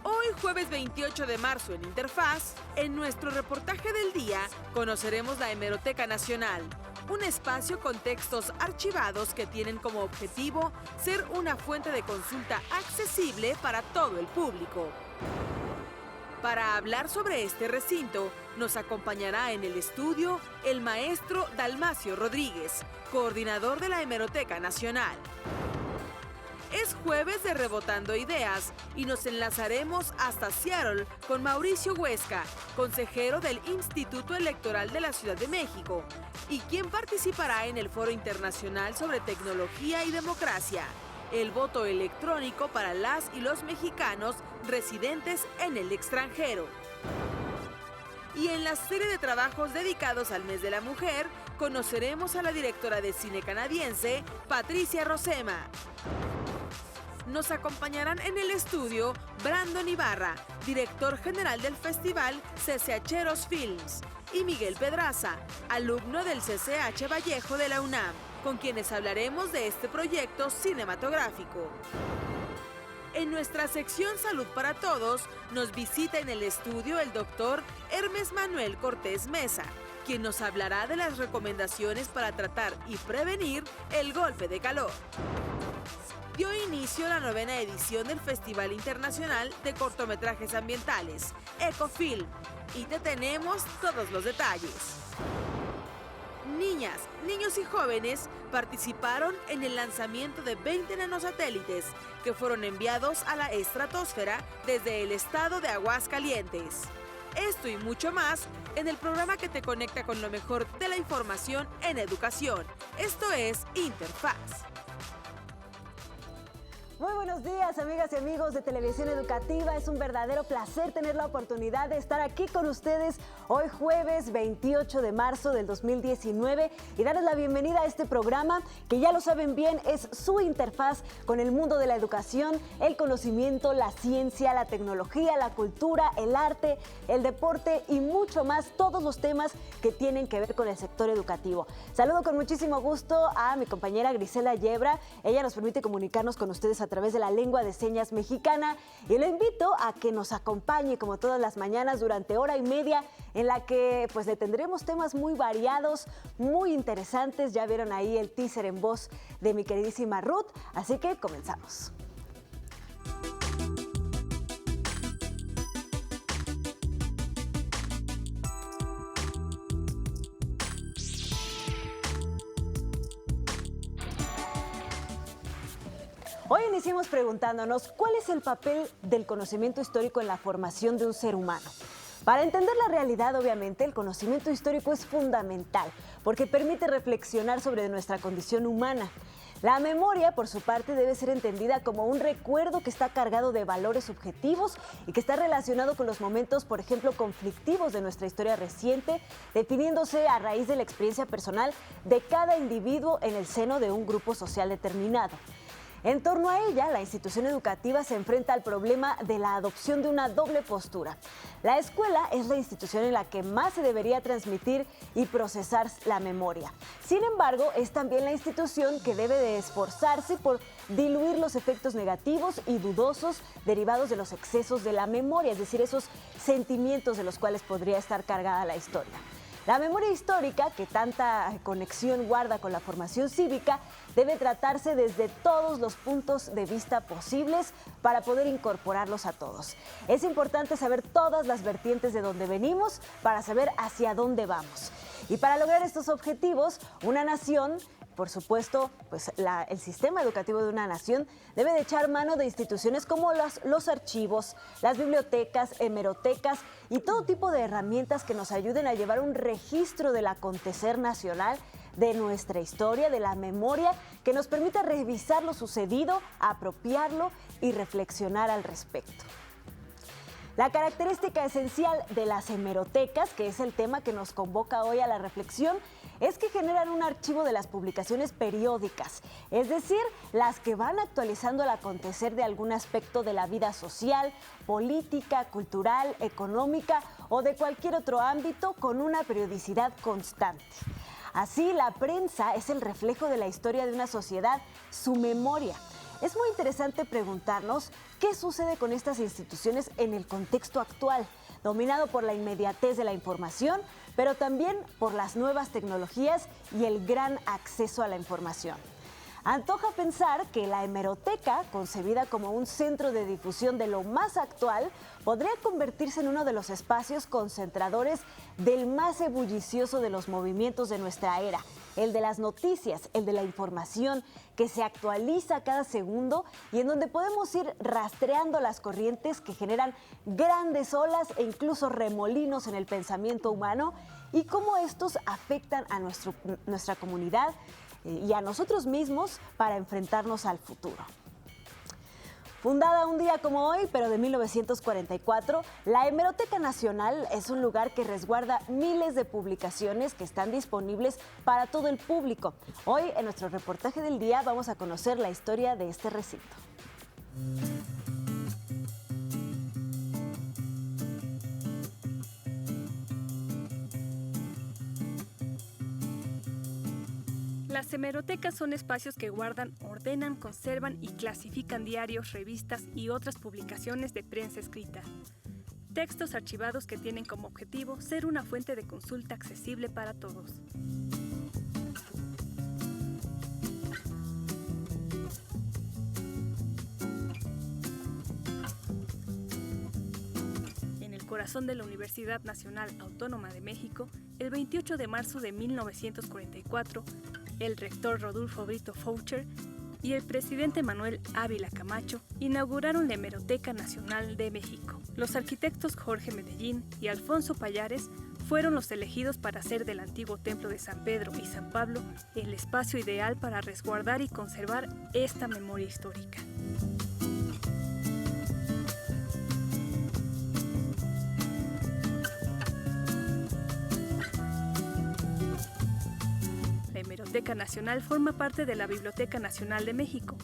Hoy, jueves 28 de marzo, en Interfaz, en nuestro reportaje del día, conoceremos la Hemeroteca Nacional, un espacio con textos archivados que tienen como objetivo ser una fuente de consulta accesible para todo el público. Para hablar sobre este recinto, nos acompañará en el estudio el maestro Dalmacio Rodríguez, coordinador de la Hemeroteca Nacional. Es jueves de Rebotando Ideas y nos enlazaremos hasta Seattle con Mauricio Huesca, consejero del Instituto Electoral de la Ciudad de México, y quien participará en el Foro Internacional sobre Tecnología y Democracia, el voto electrónico para las y los mexicanos residentes en el extranjero. Y en la serie de trabajos dedicados al mes de la mujer, conoceremos a la directora de cine canadiense, Patricia Rosema. Nos acompañarán en el estudio Brandon Ibarra, director general del festival CCHeros Films, y Miguel Pedraza, alumno del CCH Vallejo de la UNAM, con quienes hablaremos de este proyecto cinematográfico. En nuestra sección Salud para Todos, nos visita en el estudio el doctor Hermes Manuel Cortés Mesa, quien nos hablará de las recomendaciones para tratar y prevenir el golpe de calor. Dio inicio la 9ª edición del Festival Internacional de Cortometrajes Ambientales, Ecofilm, y te tenemos todos los detalles. Niñas, niños y jóvenes participaron en el lanzamiento de 20 nanosatélites que fueron enviados a la estratosfera desde el estado de Aguascalientes. Esto y mucho más en el programa que te conecta con lo mejor de la información en educación. Esto es Interfaz. Muy buenos días, amigas y amigos de Televisión Educativa. Es un verdadero placer tener la oportunidad de estar aquí con ustedes hoy jueves 28 de marzo del 2019 y darles la bienvenida a este programa que, ya lo saben bien, es su interfaz con el mundo de la educación, el conocimiento, la ciencia, la tecnología, la cultura, el arte, el deporte y mucho más, todos los temas que tienen que ver con el sector educativo. Saludo con muchísimo gusto a mi compañera Griselda Yebra. Ella nos permite comunicarnos con ustedes a través de la lengua de señas mexicana, y le invito a que nos acompañe como todas las mañanas durante hora y media, en la que pues le tendremos temas muy variados, muy interesantes. Ya vieron ahí el teaser en voz de mi queridísima Ruth, así que comenzamos. Hoy iniciamos preguntándonos cuál es el papel del conocimiento histórico en la formación de un ser humano. Para entender la realidad, obviamente, el conocimiento histórico es fundamental porque permite reflexionar sobre nuestra condición humana. La memoria, por su parte, debe ser entendida como un recuerdo que está cargado de valores subjetivos y que está relacionado con los momentos, por ejemplo, conflictivos de nuestra historia reciente, definiéndose a raíz de la experiencia personal de cada individuo en el seno de un grupo social determinado. En torno a ella, la institución educativa se enfrenta al problema de la adopción de una doble postura. La escuela es la institución en la que más se debería transmitir y procesar la memoria. Sin embargo, es también la institución que debe de esforzarse por diluir los efectos negativos y dudosos derivados de los excesos de la memoria, es decir, esos sentimientos de los cuales podría estar cargada la historia. La memoria histórica, que tanta conexión guarda con la formación cívica, debe tratarse desde todos los puntos de vista posibles para poder incorporarlos a todos. Es importante saber todas las vertientes de donde venimos para saber hacia dónde vamos. Y para lograr estos objetivos, una nación, por supuesto, pues el sistema educativo de una nación debe de echar mano de instituciones como los archivos, las bibliotecas, hemerotecas y todo tipo de herramientas que nos ayuden a llevar un registro del acontecer nacional, de nuestra historia, de la memoria, que nos permita revisar lo sucedido, apropiarlo y reflexionar al respecto. La característica esencial de las hemerotecas, que es el tema que nos convoca hoy a la reflexión, es que generan un archivo de las publicaciones periódicas, es decir, las que van actualizando el acontecer de algún aspecto de la vida social, política, cultural, económica o de cualquier otro ámbito con una periodicidad constante. Así, la prensa es el reflejo de la historia de una sociedad, su memoria. Es muy interesante preguntarnos ¿Qué sucede con estas instituciones en el contexto actual, dominado por la inmediatez de la información, pero también por las nuevas tecnologías y el gran acceso a la información? Antoja pensar que la hemeroteca, concebida como un centro de difusión de lo más actual, podría convertirse en uno de los espacios concentradores del más ebullicioso de los movimientos de nuestra era, el de las noticias, el de la información que se actualiza cada segundo y en donde podemos ir rastreando las corrientes que generan grandes olas e incluso remolinos en el pensamiento humano y cómo estos afectan a nuestra comunidad y a nosotros mismos para enfrentarnos al futuro. Fundada un día como hoy, pero de 1944, la Hemeroteca Nacional es un lugar que resguarda miles de publicaciones que están disponibles para todo el público. Hoy, en nuestro reportaje del día, vamos a conocer la historia de este recinto. Las hemerotecas son espacios que guardan, ordenan, conservan y clasifican diarios, revistas y otras publicaciones de prensa escrita. Textos archivados que tienen como objetivo ser una fuente de consulta accesible para todos. En el corazón de la Universidad Nacional Autónoma de México, el 28 de marzo de 1944, el rector Rodolfo Brito Foucher y el presidente Manuel Ávila Camacho inauguraron la Hemeroteca Nacional de México. Los arquitectos Jorge Medellín y Alfonso Pallares fueron los elegidos para hacer del antiguo templo de San Pedro y San Pablo el espacio ideal para resguardar y conservar esta memoria histórica. La Hemeroteca Nacional forma parte de la Biblioteca Nacional de México.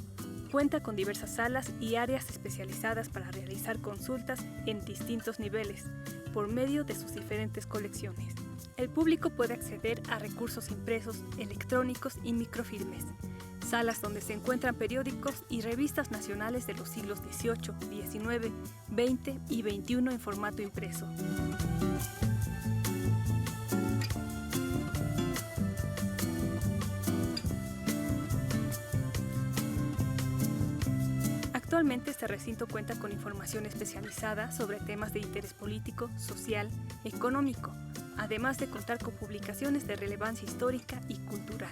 Cuenta con diversas salas y áreas especializadas para realizar consultas en distintos niveles, por medio de sus diferentes colecciones. El público puede acceder a recursos impresos, electrónicos y microfilmes, salas donde se encuentran periódicos y revistas nacionales de los siglos XVIII, XIX, XX y XXI en formato impreso. Actualmente este recinto cuenta con información especializada sobre temas de interés político, social, económico, además de contar con publicaciones de relevancia histórica y cultural.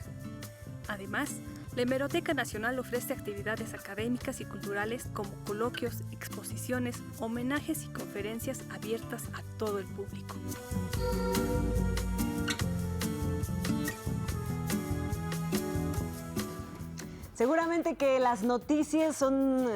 Además, la Hemeroteca Nacional ofrece actividades académicas y culturales como coloquios, exposiciones, homenajes y conferencias abiertas a todo el público. Seguramente que las noticias son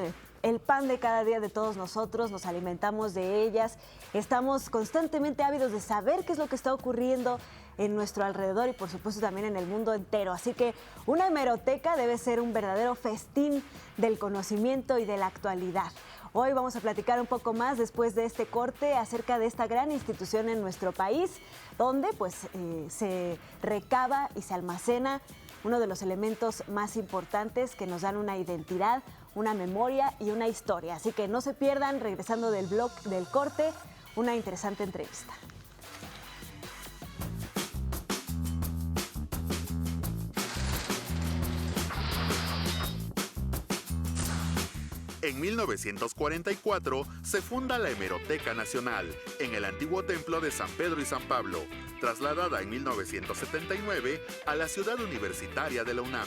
el pan de cada día de todos nosotros, nos alimentamos de ellas, estamos constantemente ávidos de saber qué es lo que está ocurriendo en nuestro alrededor y por supuesto también en el mundo entero. Así que una hemeroteca debe ser un verdadero festín del conocimiento y de la actualidad. Hoy vamos a platicar un poco más después de este corte acerca de esta gran institución en nuestro país, donde pues se recaba y se almacena uno de los elementos más importantes que nos dan una identidad, una memoria y una historia. Así que no se pierdan, regresando del corte, una interesante entrevista. En 1944 se funda la Hemeroteca Nacional en el antiguo templo de San Pedro y San Pablo, trasladada en 1979 a la ciudad universitaria de la UNAM.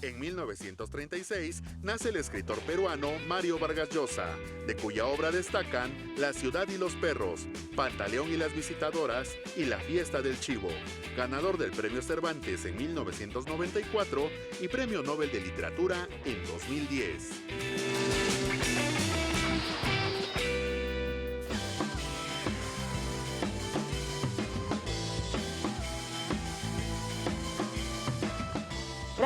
En 1936 nace el escritor peruano Mario Vargas Llosa, de cuya obra destacan La ciudad y los perros, Pantaleón y las visitadoras y La fiesta del chivo, ganador del Premio Cervantes en 1994 y Premio Nobel de Literatura en 2010.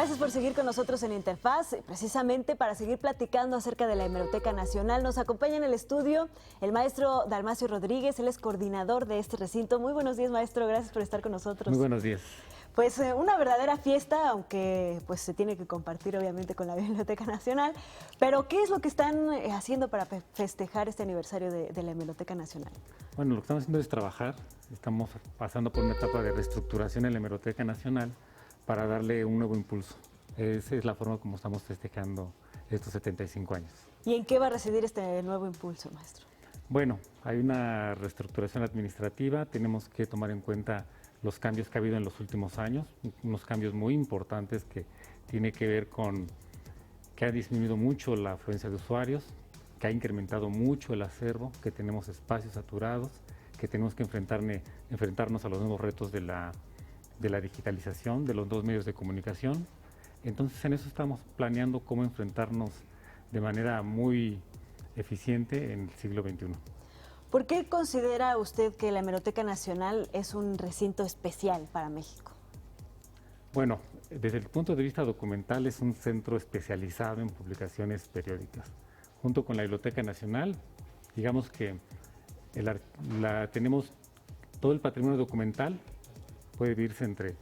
Gracias por seguir con nosotros en Interfaz. Precisamente para seguir platicando acerca de la Hemeroteca Nacional, nos acompaña en el estudio el maestro Dalmacio Rodríguez, él es coordinador de este recinto. Muy buenos días, maestro, gracias por estar con nosotros. Muy buenos días. Pues una verdadera fiesta, aunque pues se tiene que compartir obviamente con la Biblioteca Nacional. Pero ¿qué es lo que están haciendo para festejar este aniversario de la Hemeroteca Nacional? Bueno, lo que estamos haciendo es trabajar. Estamos pasando por una etapa de reestructuración en la Hemeroteca Nacional para darle un nuevo impulso. Esa es la forma como estamos festejando estos 75 años. ¿Y en qué va a residir este nuevo impulso, maestro? Bueno, hay una reestructuración administrativa, tenemos que tomar en cuenta los cambios que ha habido en los últimos años, unos cambios muy importantes que tiene que ver con que ha disminuido mucho la afluencia de usuarios, que ha incrementado mucho el acervo, que tenemos espacios saturados, que tenemos que enfrentarnos a los nuevos retos de la digitalización, de los dos medios de comunicación. Entonces en eso estamos planeando cómo enfrentarnos de manera muy eficiente en el siglo XXI. ¿Por qué considera usted que la Hemeroteca Nacional es un recinto especial para México? Bueno, desde el punto de vista documental es un centro especializado en publicaciones periódicas. Junto con la Biblioteca Nacional, digamos que tenemos todo el patrimonio documental, puede dividirse entre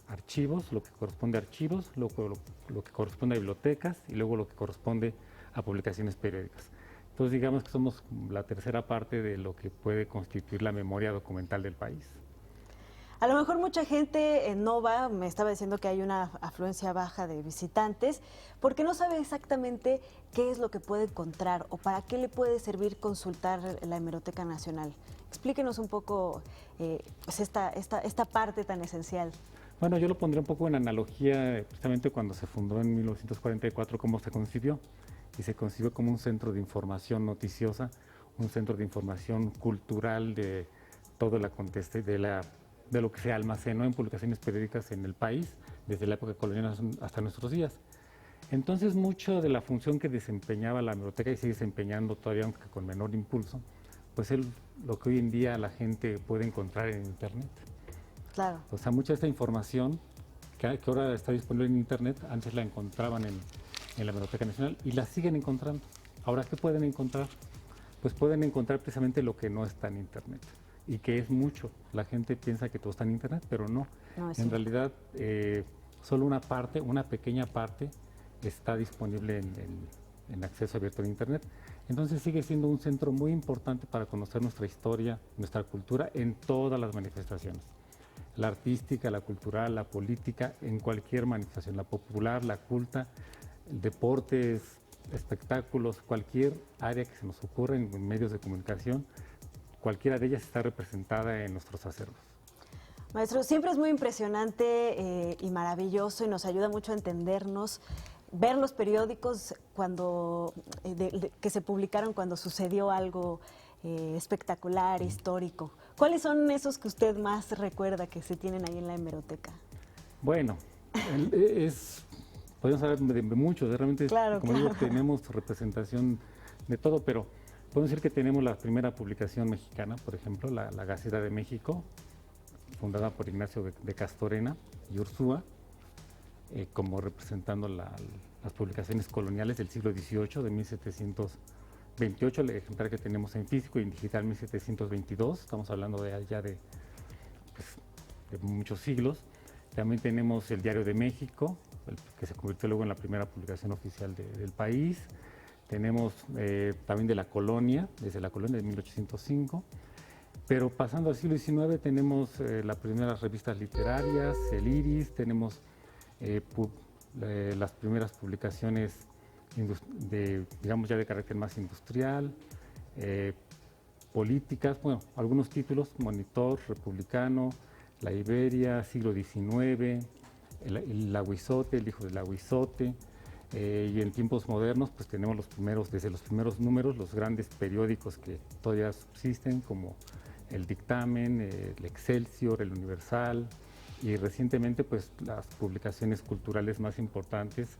archivos, lo que corresponde a archivos, lo que corresponde a bibliotecas y luego lo que corresponde a publicaciones periódicas. Entonces digamos que somos la tercera parte de lo que puede constituir la memoria documental del país. A lo mejor mucha gente no va, me estaba diciendo que hay una afluencia baja de visitantes, porque no sabe exactamente qué es lo que puede encontrar o para qué le puede servir consultar la Hemeroteca Nacional. Explíquenos un poco pues esta parte tan esencial. Bueno, yo lo pondré un poco en analogía precisamente cuando se fundó en 1944, cómo se concibió. Y se concibió como un centro de información noticiosa, un centro de información cultural de todo el acontecer, de lo que se almacenó en publicaciones periódicas en el país, desde la época colonial hasta nuestros días. Entonces, mucho de la función que desempeñaba la biblioteca y sigue desempeñando todavía, aunque con menor impulso, pues es lo que hoy en día la gente puede encontrar en Internet. Claro. O sea, mucha de esta información que ahora está disponible en Internet, antes la encontraban en la Hemeroteca Nacional y la siguen encontrando. Ahora, ¿qué pueden encontrar? Pues pueden encontrar precisamente lo que no está en Internet y que es mucho. La gente piensa que todo está en Internet, pero no. En realidad, solo una pequeña parte está disponible en acceso abierto en Internet. Entonces sigue siendo un centro muy importante para conocer nuestra historia, nuestra cultura en todas las manifestaciones. La artística, la cultural, la política, en cualquier manifestación, la popular, la culta, deportes, espectáculos, cualquier área que se nos ocurra en medios de comunicación, cualquiera de ellas está representada en nuestros acervos. Maestro, siempre es muy impresionante y maravilloso y nos ayuda mucho a entendernos, ver los periódicos que se publicaron cuando sucedió algo espectacular, histórico. ¿Cuáles son esos que usted más recuerda que se tienen ahí en la Hemeroteca? Bueno, podemos hablar de muchos, realmente, claro, como digo, tenemos representación de todo, pero podemos decir que tenemos la primera publicación mexicana, por ejemplo, la Gaceta de México, fundada por Ignacio de Castorena y Ursúa, como representando las publicaciones coloniales del siglo XVIII, de 1728, el ejemplar que tenemos en físico y en digital 1722, estamos hablando de allá de muchos siglos. También tenemos el Diario de México, que se convirtió luego en la primera publicación oficial del país. Tenemos también de la Colonia, desde la Colonia de 1805. Pero pasando al siglo XIX tenemos las primeras revistas literarias, el Iris, tenemos las primeras publicaciones digamos ya de carácter más industrial, políticas, bueno, algunos títulos, Monitor, Republicano, La Iberia, siglo XIX, el Aguizote, el hijo del Aguizote, y en tiempos modernos pues tenemos desde los primeros números, los grandes periódicos que todavía subsisten, como el Dictamen, el Excelsior, el Universal, y recientemente pues las publicaciones culturales más importantes,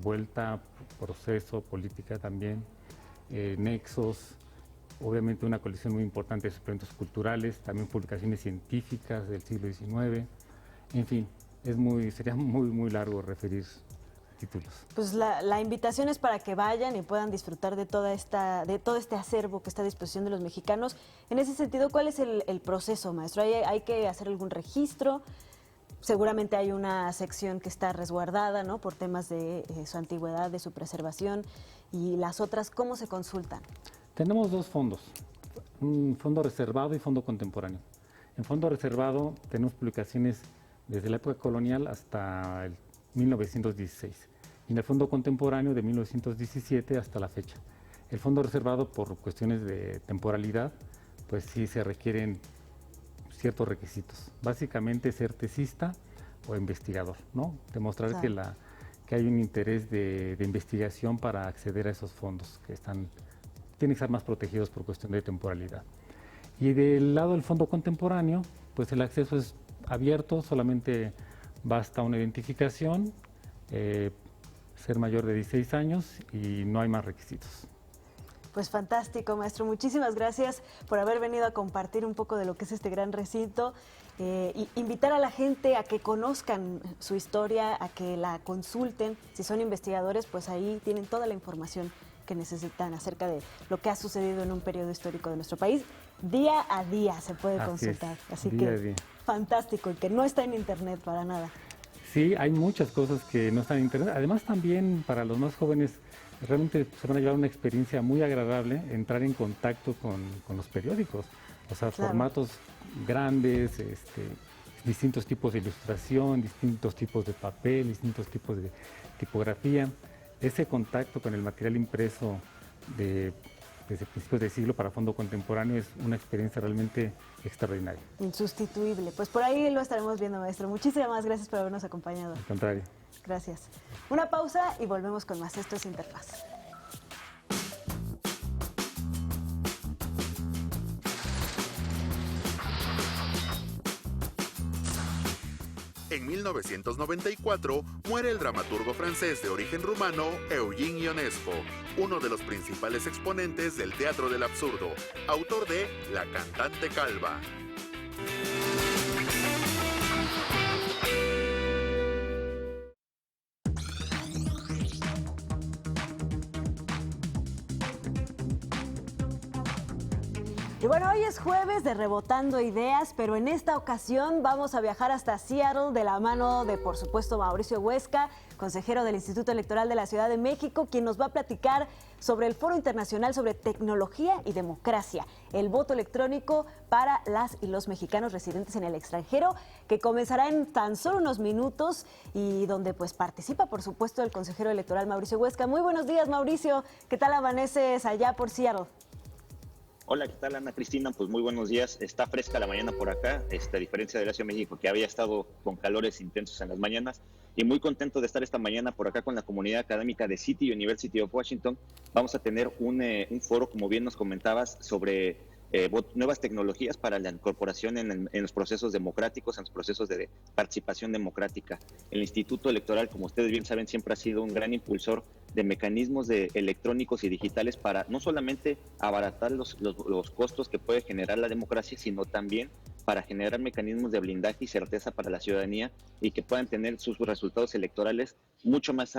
Vuelta, Proceso, Política también, Nexos, obviamente una colección muy importante de suplementos culturales, también publicaciones científicas del siglo XIX, en fin, sería muy largo referir títulos. Pues la invitación es para que vayan y puedan disfrutar de todo este acervo que está a disposición de los mexicanos. En ese sentido, ¿cuál es el proceso, maestro? ¿Hay que hacer algún registro? Seguramente hay una sección que está resguardada, ¿no?, por temas de su antigüedad, de su preservación, y las otras, ¿cómo se consultan? Tenemos dos fondos, un fondo reservado y fondo contemporáneo. En fondo reservado tenemos publicaciones desde la época colonial hasta el 1916. Y en el fondo contemporáneo de 1917 hasta la fecha. El fondo reservado, por cuestiones de temporalidad, pues sí se requieren ciertos requisitos. Básicamente ser tesista o investigador, ¿no? Demostrar Claro. que hay un interés de investigación para acceder a esos fondos que tienen que estar más protegidos por cuestión de temporalidad. Y del lado del fondo contemporáneo, pues el acceso es abierto, solamente basta una identificación, ser mayor de 16 años y no hay más requisitos. Pues fantástico, maestro. Muchísimas gracias por haber venido a compartir un poco de lo que es este gran recinto. Y invitar a la gente a que conozcan su historia, a que la consulten. Si son investigadores, pues ahí tienen toda la información que necesitan acerca de lo que ha sucedido en un periodo histórico de nuestro país. Día a día se puede consultar. Así día a que día. fantástico, y que no está en internet para nada. Sí, hay muchas cosas que no están en internet. Además, también para los más jóvenes, realmente se van a llevar una experiencia muy agradable entrar en contacto con los periódicos. O sea, Claro. formatos grandes, distintos tipos de ilustración, distintos tipos de papel, distintos tipos de tipografía. Ese contacto con el material impreso desde principios de siglo para fondo contemporáneo es una experiencia realmente extraordinaria. Insustituible. Pues por ahí lo estaremos viendo, maestro. Muchísimas gracias por habernos acompañado. Al contrario. Gracias. Una pausa y volvemos con más. Esto es Interfaz. En 1994 muere el dramaturgo francés de origen rumano Eugene Ionesco, uno de los principales exponentes del teatro del absurdo, autor de La cantante calva. Y bueno, hoy es jueves de Rebotando Ideas, pero en esta ocasión vamos a viajar hasta Seattle de la mano de, por supuesto, Mauricio Huesca, consejero del Instituto Electoral de la Ciudad de México, quien nos va a platicar sobre el Foro Internacional sobre Tecnología y Democracia, el voto electrónico para las y los mexicanos residentes en el extranjero, que comenzará en tan solo unos minutos y donde pues participa, por supuesto, el consejero electoral Mauricio Huesca. Muy buenos días, Mauricio. ¿Qué tal amaneces allá por Seattle? Hola, ¿qué tal, Ana Cristina? Pues muy buenos días. Está fresca la mañana por acá, a diferencia de la Ciudad de México, que había estado con calores intensos en las mañanas. Y muy contento de estar esta mañana por acá con la comunidad académica de City University of Washington. Vamos a tener un foro, como bien nos comentabas, sobre nuevas tecnologías para la incorporación en los procesos democráticos, en los procesos de participación democrática. El Instituto Electoral, como ustedes bien saben, siempre ha sido un gran impulsor de mecanismos electrónicos y digitales para no solamente abaratar los costos que puede generar la democracia, sino también para generar mecanismos de blindaje y certeza para la ciudadanía y que puedan tener sus resultados electorales mucho más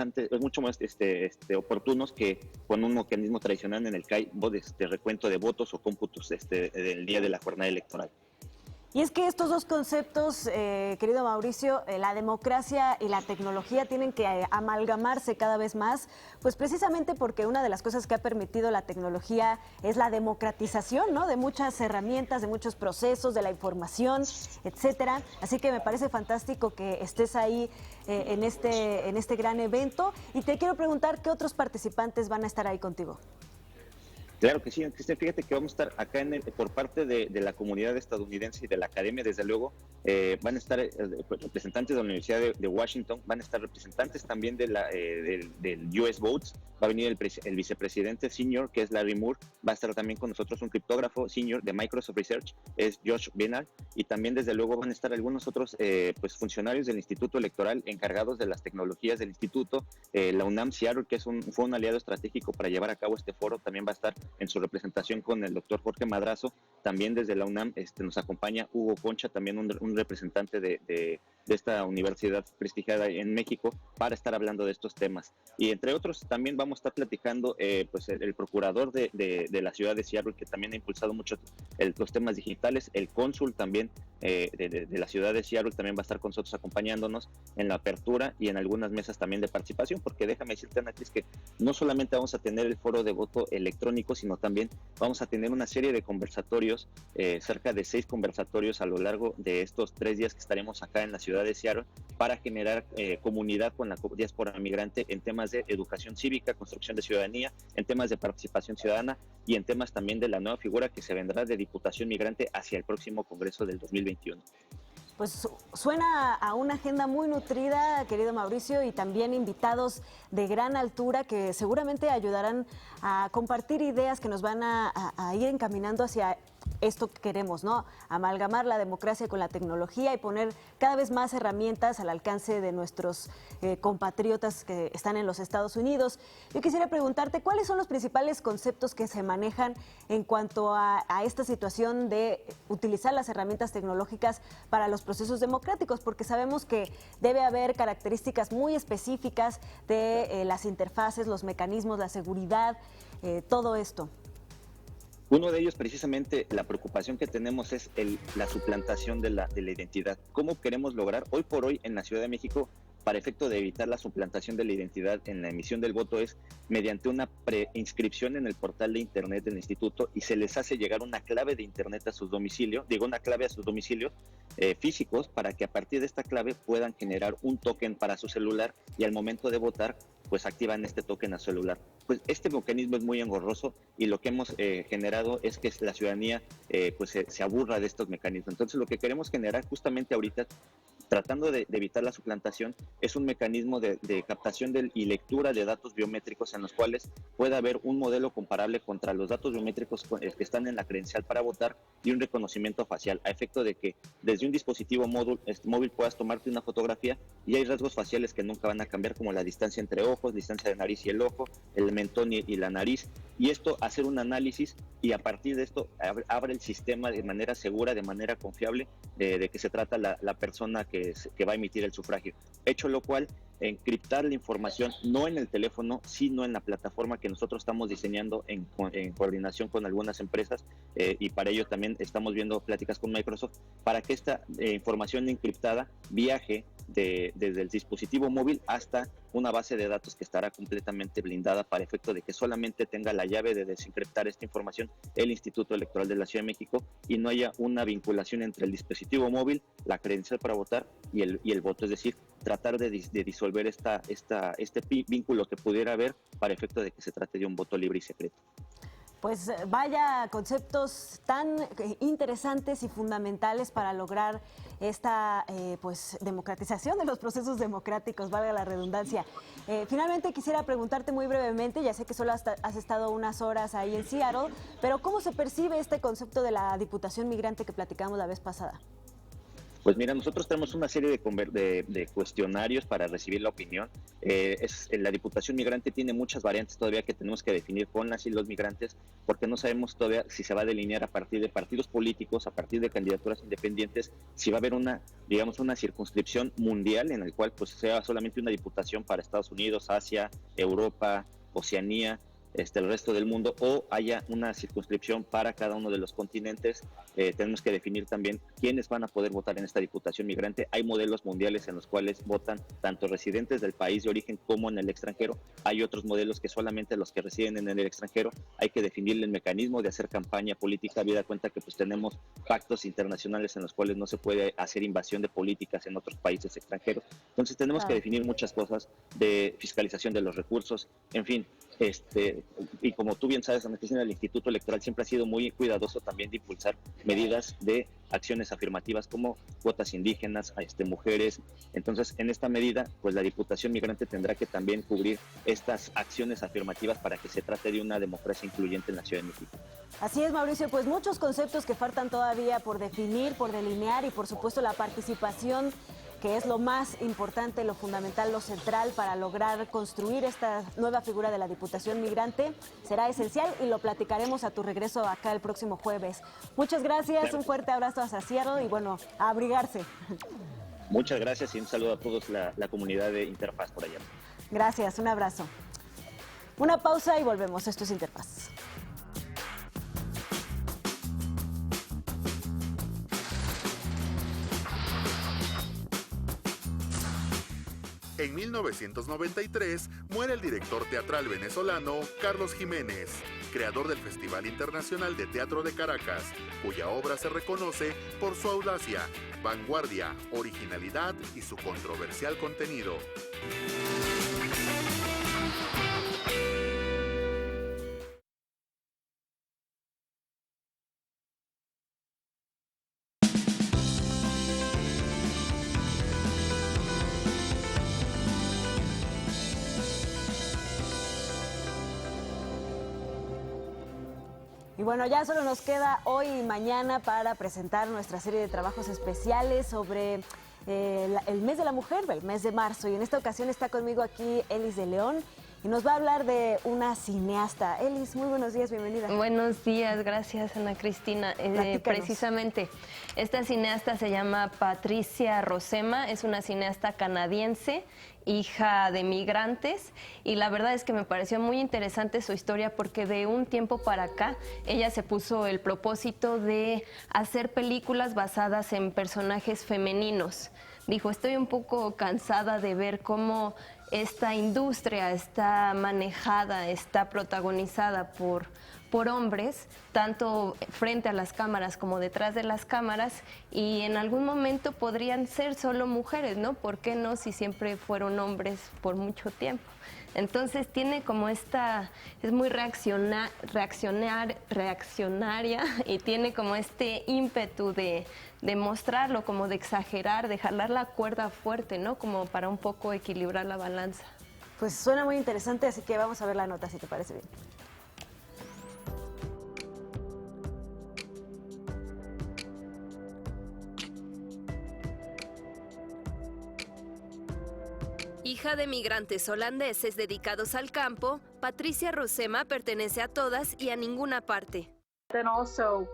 oportunos que con un mecanismo tradicional en el que hay recuento de votos o cómputos del día de la jornada electoral. Y es que estos dos conceptos, querido Mauricio, la democracia y la tecnología tienen que amalgamarse cada vez más, pues precisamente porque una de las cosas que ha permitido la tecnología es la democratización, ¿no?, de muchas herramientas, de muchos procesos, de la información, etcétera. Así que me parece fantástico que estés ahí en este gran evento. Y te quiero preguntar, ¿qué otros participantes van a estar ahí contigo? Claro que sí, Cristian, fíjate que vamos a estar acá por parte de la comunidad estadounidense y de la academia, desde luego, van a estar representantes de la Universidad de Washington, van a estar representantes también del US Votes, va a venir el vicepresidente senior, que es Larry Moore, va a estar también con nosotros un criptógrafo senior de Microsoft Research, es Josh Bernard, y también desde luego van a estar algunos otros funcionarios del Instituto Electoral encargados de las tecnologías del instituto, la UNAM Seattle, que fue un aliado estratégico para llevar a cabo este foro, también va a estar en su representación con el doctor Jorge Madrazo. También desde la UNAM nos acompaña Hugo Concha, también un representante de esta universidad prestigiada en México, para estar hablando de estos temas. Y entre otros también vamos a estar platicando pues el procurador de la ciudad de Seattle, que también ha impulsado mucho los temas digitales, el cónsul también de la ciudad de Seattle también va a estar con nosotros acompañándonos en la apertura y en algunas mesas también de participación, porque déjame decirte, Ana Cris, que no solamente vamos a tener el foro de voto electrónico, sino también vamos a tener una serie de conversatorios, cerca de 6 conversatorios a lo largo de estos 3 días que estaremos acá en la ciudad de Seattle, para generar comunidad con la diáspora migrante en temas de educación cívica, construcción de ciudadanía, en temas de participación ciudadana y en temas también de la nueva figura que se vendrá de Diputación Migrante hacia el próximo Congreso del 2021. Pues suena a una agenda muy nutrida, querido Mauricio, y también invitados de gran altura que seguramente ayudarán a compartir ideas que nos van a ir encaminando hacia esto que queremos, ¿no? Amalgamar la democracia con la tecnología y poner cada vez más herramientas al alcance de nuestros compatriotas que están en los Estados Unidos. Yo quisiera preguntarte, ¿cuáles son los principales conceptos que se manejan en cuanto a esta situación de utilizar las herramientas tecnológicas para los procesos democráticos? Porque sabemos que debe haber características muy específicas de las interfaces, los mecanismos, la seguridad, todo esto. Uno de ellos, precisamente, la preocupación que tenemos es la suplantación de la identidad. ¿Cómo queremos lograr? Hoy por hoy, en la Ciudad de México, para efecto de evitar la suplantación de la identidad en la emisión del voto, es mediante una preinscripción en el portal de internet del instituto, y se les hace llegar una clave de internet a sus domicilios, una clave a sus domicilios físicos, para que a partir de esta clave puedan generar un token para su celular, y al momento de votar pues activan este token a celular. Pues este mecanismo es muy engorroso, y lo que hemos generado es que la ciudadanía pues se aburra de estos mecanismos. Entonces lo que queremos generar justamente ahorita, tratando de evitar la suplantación, es un mecanismo de captación y lectura de datos biométricos, en los cuales pueda haber un modelo comparable contra los datos biométricos que están en la credencial para votar, y un reconocimiento facial, a efecto de que desde un dispositivo móvil puedas tomarte una fotografía, y hay rasgos faciales que nunca van a cambiar, como la distancia entre ojos, distancia de nariz y el ojo, el mentón y la nariz, y esto hacer un análisis, y a partir de esto abre el sistema de manera segura, de manera confiable, de que se trata la persona que va a emitir el sufragio. Hecho lo cual, encriptar la información no en el teléfono, sino en la plataforma que nosotros estamos diseñando en coordinación con algunas empresas, y para ello también estamos viendo pláticas con Microsoft, para que esta información encriptada viaje desde el dispositivo móvil hasta una base de datos que estará completamente blindada, para efecto de que solamente tenga la llave de desencriptar esta información el Instituto Electoral de la Ciudad de México, y no haya una vinculación entre el dispositivo móvil, la credencial para votar y el voto. Es decir, tratar de disolver este vínculo que pudiera haber, para efecto de que se trate de un voto libre y secreto. Pues vaya conceptos tan interesantes y fundamentales para lograr esta pues democratización de los procesos democráticos, valga la redundancia. Finalmente quisiera preguntarte muy brevemente, ya sé que solo has estado unas horas ahí en Seattle, pero ¿cómo se percibe este concepto de la Diputación Migrante que platicamos la vez pasada? Pues mira, nosotros tenemos una serie de cuestionarios para recibir la opinión. La Diputación Migrante tiene muchas variantes todavía que tenemos que definir con las y los migrantes, porque no sabemos todavía si se va a delinear a partir de partidos políticos, a partir de candidaturas independientes, si va a haber una circunscripción mundial en el cual pues sea solamente una diputación para Estados Unidos, Asia, Europa, Oceanía, el resto del mundo, o haya una circunscripción para cada uno de los continentes. Tenemos que definir también quiénes van a poder votar en esta Diputación Migrante. Hay modelos mundiales en los cuales votan tanto residentes del país de origen como en el extranjero. Hay otros modelos que solamente los que residen en el extranjero. Hay que definir el mecanismo de hacer campaña política, habida cuenta que pues tenemos pactos internacionales en los cuales no se puede hacer invasión de políticas en otros países extranjeros. Entonces tenemos que definir muchas cosas de fiscalización de los recursos, en fin. Y como tú bien sabes, Ana Cristina, el Instituto Electoral siempre ha sido muy cuidadoso también de impulsar medidas de acciones afirmativas como cuotas indígenas, mujeres. Entonces, en esta medida, pues la Diputación Migrante tendrá que también cubrir estas acciones afirmativas para que se trate de una democracia incluyente en la Ciudad de México. Así es, Mauricio, pues muchos conceptos que faltan todavía por definir, por delinear, y por supuesto la participación que es lo más importante, lo fundamental, lo central para lograr construir esta nueva figura de la Diputación Migrante, será esencial y lo platicaremos a tu regreso acá el próximo jueves. Muchas gracias, un fuerte abrazo hasta Seattle y bueno, a abrigarse. Muchas gracias y un saludo a todos la comunidad de Interfaz por allá. Gracias, un abrazo. Una pausa y volvemos. Esto es Interfaz. En 1993 muere el director teatral venezolano Carlos Jiménez, creador del Festival Internacional de Teatro de Caracas, cuya obra se reconoce por su audacia, vanguardia, originalidad y su controversial contenido. Y bueno, ya solo nos queda hoy y mañana para presentar nuestra serie de trabajos especiales sobre el mes de la mujer, el mes de marzo. Y en esta ocasión está conmigo aquí Elis de León y nos va a hablar de una cineasta. Elis, muy buenos días, bienvenida. Buenos días, gracias Ana Cristina. Precisamente, esta cineasta se llama Patricia Rozema, es una cineasta canadiense, hija de migrantes, y la verdad es que me pareció muy interesante su historia porque de un tiempo para acá ella se puso el propósito de hacer películas basadas en personajes femeninos. Dijo, estoy un poco cansada de ver cómo esta industria está manejada, está protagonizada por hombres, tanto frente a las cámaras como detrás de las cámaras, y en algún momento podrían ser solo mujeres, ¿no? ¿Por qué no si siempre fueron hombres por mucho tiempo? Entonces tiene como esta, es muy reaccionaria y tiene como este ímpetu de mostrarlo, como de exagerar, de jalar la cuerda fuerte, ¿no? Como para un poco equilibrar la balanza. Pues suena muy interesante, así que vamos a ver la nota, si te parece bien. Hija de migrantes holandeses dedicados al campo, Patricia Rozema pertenece a todas y a ninguna parte. Then also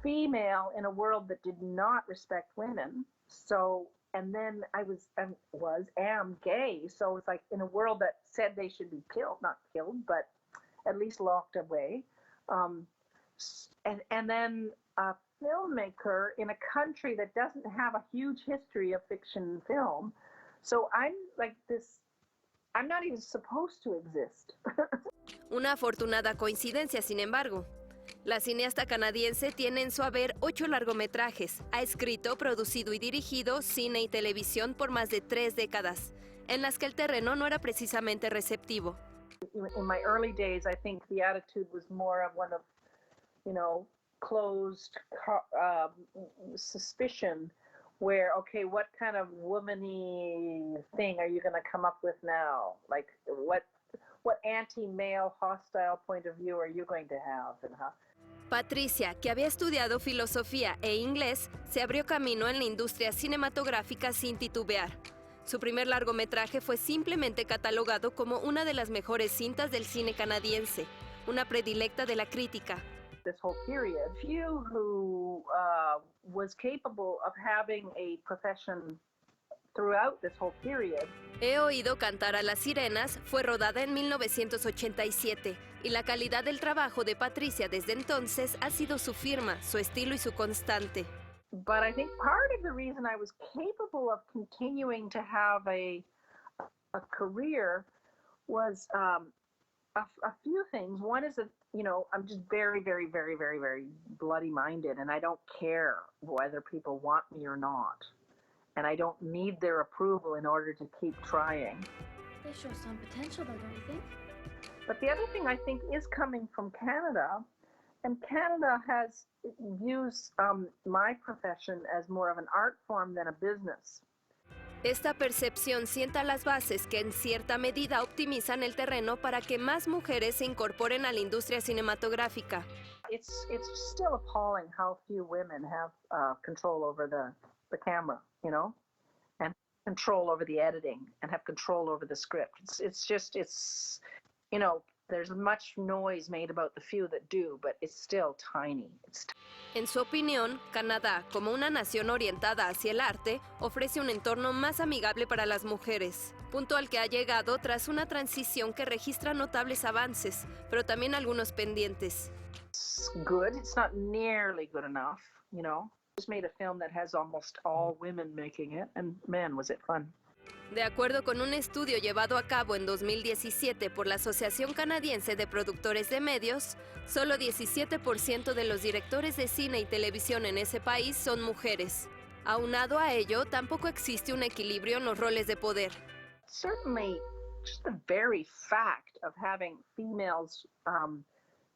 female in a world that did not respect women. So, and then I am gay. So it's like in a world that said they should be killed, not killed, but at least locked away. And then a filmmaker in a country that doesn't have a huge history of fiction film. So I'm like this, I'm not even supposed to exist. Una afortunada coincidencia, sin embargo. La cineasta canadiense tiene en su haber 8 largometrajes. Ha escrito, producido y dirigido cine y televisión por más de 3 décadas, en las que el terreno no era precisamente receptivo. In my early days, I think the attitude was more of one of, closed suspicion. Where, okay, what kind of womany thing are you going to come up with now? Like, what anti-male hostile point of view are you going to have? Patricia, que había estudiado filosofía e inglés, se abrió camino en la industria cinematográfica sin titubear. Su primer largometraje fue simplemente catalogado como una de las mejores cintas del cine canadiense, una predilecta de la crítica. This whole period, few who was capable of having a profession throughout this whole period. He oído cantar a las sirenas fue rodada en 1987 y la calidad del trabajo de Patricia desde entonces ha sido su firma, su estilo y su constante. But I think part of the reason I was capable of continuing to have a career was a few things. One is that, I'm just very, very, very, very, very bloody-minded, and I don't care whether people want me or not. And I don't need their approval in order to keep trying. They show some potential, though, don't you think? But the other thing I think is coming from Canada, and Canada views my profession as more of an art form than a business. Esta percepción sienta las bases que en cierta medida optimizan el terreno para que más mujeres se incorporen a la industria cinematográfica. It's still appalling how few women have control over the camera, control over the editing and have control over the script. You know, there's much noise made about the few that do, but it's still tiny. En su opinión, Canadá, como una nación orientada hacia el arte, ofrece un entorno más amigable para las mujeres, punto al que ha llegado tras una transición que registra notables avances, pero también algunos pendientes. It's good. It's not nearly good enough, you know. Just made a film that has almost all women making it, and man, was it fun. De acuerdo con un estudio llevado a cabo en 2017 por la Asociación Canadiense de Productores de Medios, solo 17% de los directores de cine y televisión en ese país son mujeres. Aunado a ello, tampoco existe un equilibrio en los roles de poder. Certainly, just the very fact of having females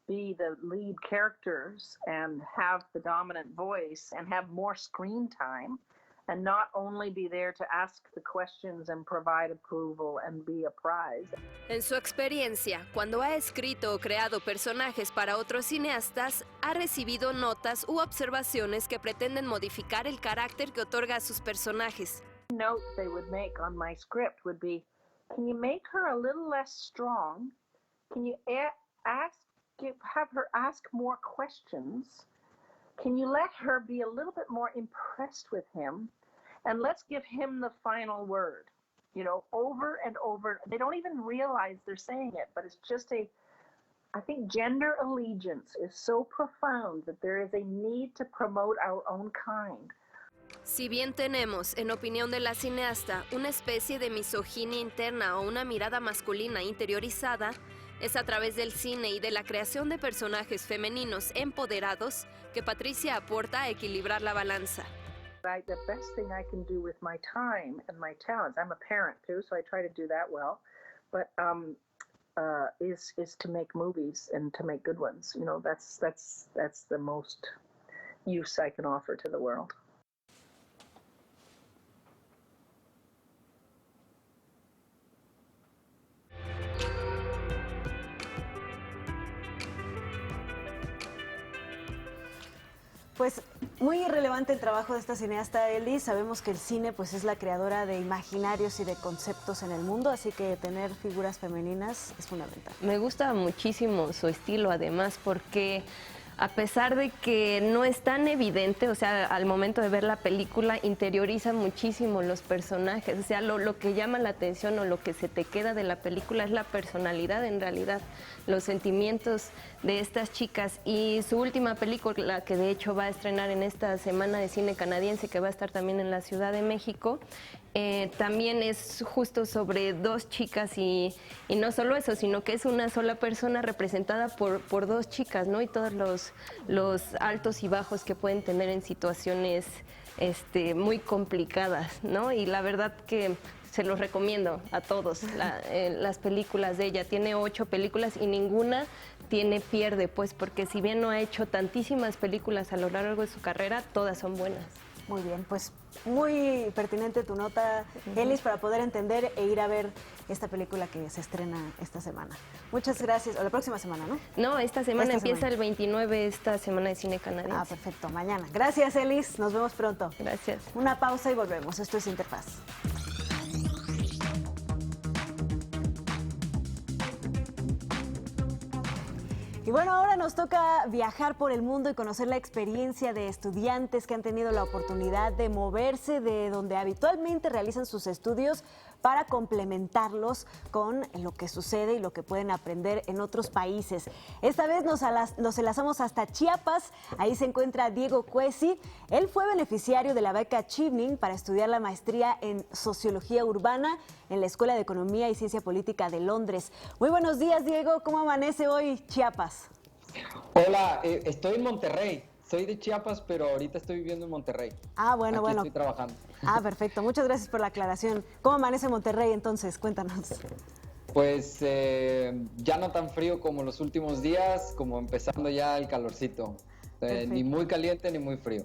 be the lead characters and have the dominant voice and have more screen time, and not only be there to ask the questions and provide approval and be apprised. En su experiencia, cuando ha escrito o creado personajes para otros cineastas, ha recibido notas u observaciones que pretenden modificar el carácter que otorga a sus personajes. The note they would make on my script would be, can you make her a little less strong? Can you have her ask more questions? Can you let her be a little bit more impressed with him? And let's give him the final word, you know, over and over. They don't even realize they're saying it, but it's just I think gender allegiance is so profound that there is a need to promote our own kind. Si bien tenemos, en opinión de la cineasta, una especie de misoginia interna o una mirada masculina interiorizada, es a través del cine y de la creación de personajes femeninos empoderados que Patricia aporta a equilibrar la balanza. The best thing I can do with my time and my talents, I'm a parent too, so I try to do that well, but is to make movies and to make good ones. You know, that's the most use I can offer to the world. Pues muy relevante el trabajo de esta cineasta Eli. Sabemos que el cine pues es la creadora de imaginarios y de conceptos en el mundo, así que tener figuras femeninas es fundamental. Me gusta muchísimo su estilo además porque a pesar de que no es tan evidente, o sea, al momento de ver la película interioriza muchísimo los personajes, o sea, lo que llama la atención o lo que se te queda de la película es la personalidad en realidad, los sentimientos de estas chicas. Y su última película, que de hecho va a estrenar en esta Semana de Cine Canadiense, que va a estar también en la Ciudad de México, también es justo sobre dos chicas y no solo eso, sino que es una sola persona representada por dos chicas, ¿no? Y todos los altos y bajos que pueden tener en situaciones muy complicadas, ¿no? Y la verdad que se los recomiendo a todos, las películas de ella. Tiene 8 películas y ninguna tiene pierde, pues, porque si bien no ha hecho tantísimas películas a lo largo de su carrera, todas son buenas. Muy bien, pues muy pertinente tu nota, Elis, para poder entender e ir a ver esta película que se estrena esta semana. Muchas gracias. O la próxima semana, ¿no? No, esta semana empieza el 29, esta Semana de Cine Canadiense. Ah, perfecto, mañana. Gracias, Elis. Nos vemos pronto. Gracias. Una pausa y volvemos. Esto es Interfaz. Y bueno, ahora nos toca viajar por el mundo y conocer la experiencia de estudiantes que han tenido la oportunidad de moverse de donde habitualmente realizan sus estudios para complementarlos con lo que sucede y lo que pueden aprender en otros países. Esta vez nos enlazamos hasta Chiapas. Ahí se encuentra Diego Cuesi. Él fue beneficiario de la beca Chevening para estudiar la maestría en Sociología Urbana en la Escuela de Economía y Ciencia Política de Londres. Muy buenos días, Diego. ¿Cómo amanece hoy Chiapas? Hola, estoy en Monterrey. Soy de Chiapas, pero ahorita estoy viviendo en Monterrey. Ah, bueno. Estoy trabajando. Ah, perfecto. Muchas gracias por la aclaración. ¿Cómo amanece Monterrey entonces? Cuéntanos. Pues ya no tan frío como los últimos días, como empezando ya el calorcito. Ni muy caliente ni muy frío.